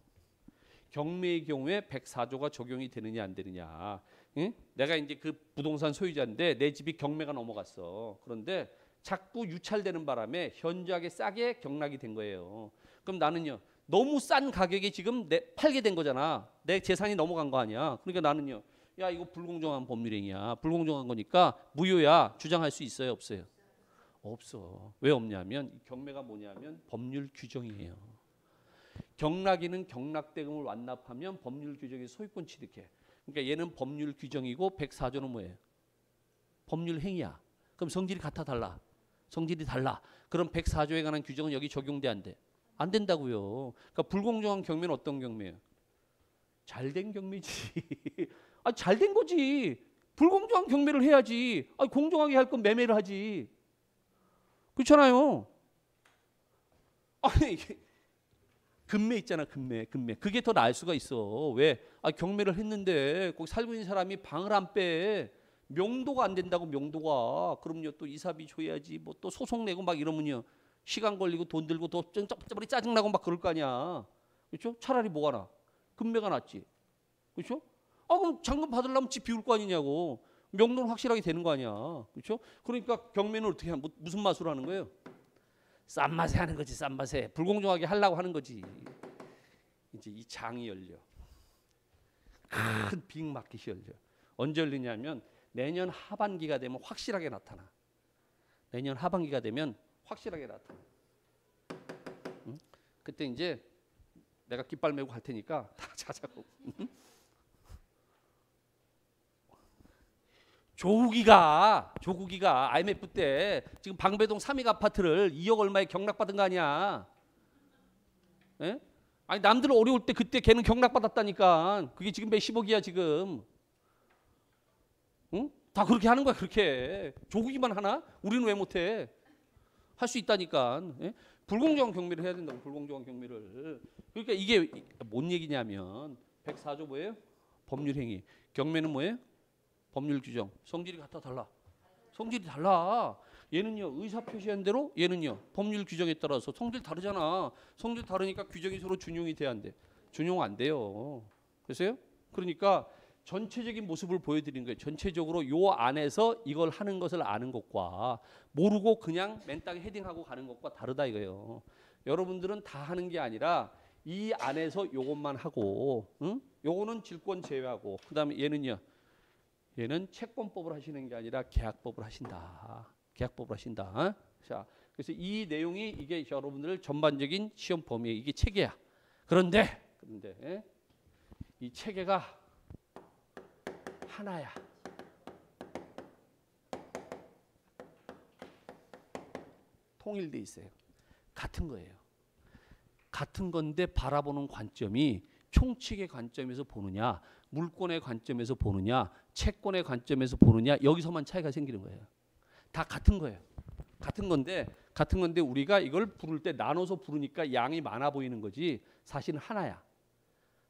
경매의 경우에 104조가 적용이 되느냐 안 되느냐. 응? 내가 이제 그 부동산 소유자인데 내 집이 경매가 넘어갔어. 그런데 자꾸 유찰되는 바람에 현저하게 싸게 경락이 된 거예요. 그럼 나는요. 너무 싼 가격에 지금 팔게 된 거잖아. 내 재산이 넘어간 거 아니야. 그러니까 나는요. 야 이거 불공정한 법률행위야. 불공정한 거니까 무효야. 주장할 수 있어요 없어요? 없어. 왜 없냐면 경매가 뭐냐면 법률 규정이에요. 경락인은 경락대금을 완납하면 법률 규정에 소유권 취득해. 그러니까 얘는 법률 규정이고 104조는 뭐예요? 법률 행위야. 그럼 성질이 같아 달라? 성질이 달라. 그럼 104조에 관한 규정은 여기 적용돼 안 돼? 안 된다고요. 그러니까 불공정한 경매는 어떤 경매예요? 잘된 경매지. 잘된 거지. 불공정한 경매를 해야지. 공정하게 할 건 매매를 하지. 그렇잖아요. 아니 금매 있잖아. 금매. 그게 더 나을 수가 있어. 왜? 경매를 했는데 거기 살고 있는 사람이 방을 안 빼. 명도가 안 된다고. 명도가. 그럼요. 또 이사비 줘야지. 뭐 또 소송 내고 막 이러면요. 시간 걸리고 돈 들고 또 짜증나고 막 그럴 거 아니야. 그렇죠? 차라리 뭐가 나? 금매가 낫지. 그렇죠? 그럼 잔금 받으려면 집 비울 거 아니냐고. 명도는 확실하게 되는 거 아니야. 그렇죠? 그러니까 경매는 어떻게 무슨 맛으로 하는 거예요? 싼 맛에 하는 거지. 싼 맛에. 불공정하게 하려고 하는 거지. 이제 이 장이 열려. 큰 빅마켓이 열려. 언제 열리냐면 내년 하반기가 되면 확실하게 나타나. 내년 하반기가 되면 확실하게 나타나. 응? 그때 이제 내가 깃발 메고 갈 테니까 다 자자고. 응? 조국이가 IMF 때 지금 방배동 3익 아파트를 2억 얼마에 경락받은 거 아니야. 에? 아니 남들 어려울 때 그때 걔는 경락받았다니까. 그게 지금 몇십억이야 지금. 응? 다 그렇게 하는 거야. 그렇게. 조국이만 하나? 우리는 왜 못해? 할 수 있다니까. 에? 불공정한 경매를 해야 된다고. 불공정한 경매를. 그러니까 이게 뭔 얘기냐면 104조 뭐예요? 법률행위. 경매는 뭐예요? 법률 규정. 성질이 같아 달라? 성질이 달라. 얘는요 의사 표시한 대로 얘는요 법률 규정에 따라서 성질 다르잖아. 성질 다르니까 규정이 서로 준용이 돼야 안 돼. 준용 안 돼요. 그래서요. 그러니까 전체적인 모습을 보여드린 거예요. 전체적으로 요 안에서 이걸 하는 것을 아는 것과 모르고 그냥 맨땅에 헤딩하고 가는 것과 다르다 이거예요. 여러분들은 다 하는 게 아니라 이 안에서 요것만 하고, 응? 요거는 질권 제외하고, 그다음에 얘는요. 얘는 채권법을 하시는 게 아니라 계약법을 하신다. 계약법을 하신다. 자, 그래서 이 내용이 이게 여러분들 전반적인 시험 범위에 이게 체계야. 그런데 이 체계가 하나야. 통일돼 있어요. 같은 거예요. 같은 건데 바라보는 관점이 총칙의 관점에서 보느냐, 물권의 관점에서 보느냐, 채권의 관점에서 보느냐, 여기서만 차이가 생기는 거예요. 다 같은 거예요. 같은 건데 우리가 이걸 부를 때 나눠서 부르니까 양이 많아 보이는 거지 사실은 하나야.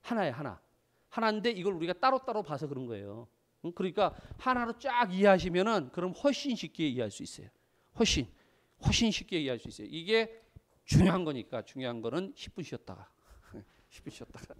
하나야, 하나. 하나인데 이걸 우리가 따로따로 봐서 그런 거예요. 그러니까 하나로 쫙 이해하시면은 그럼 훨씬 쉽게 이해할 수 있어요. 훨씬 쉽게 이해할 수 있어요. 이게 중요한 거니까 중요한 거는 10분 쉬었다가 10분 쉬었다가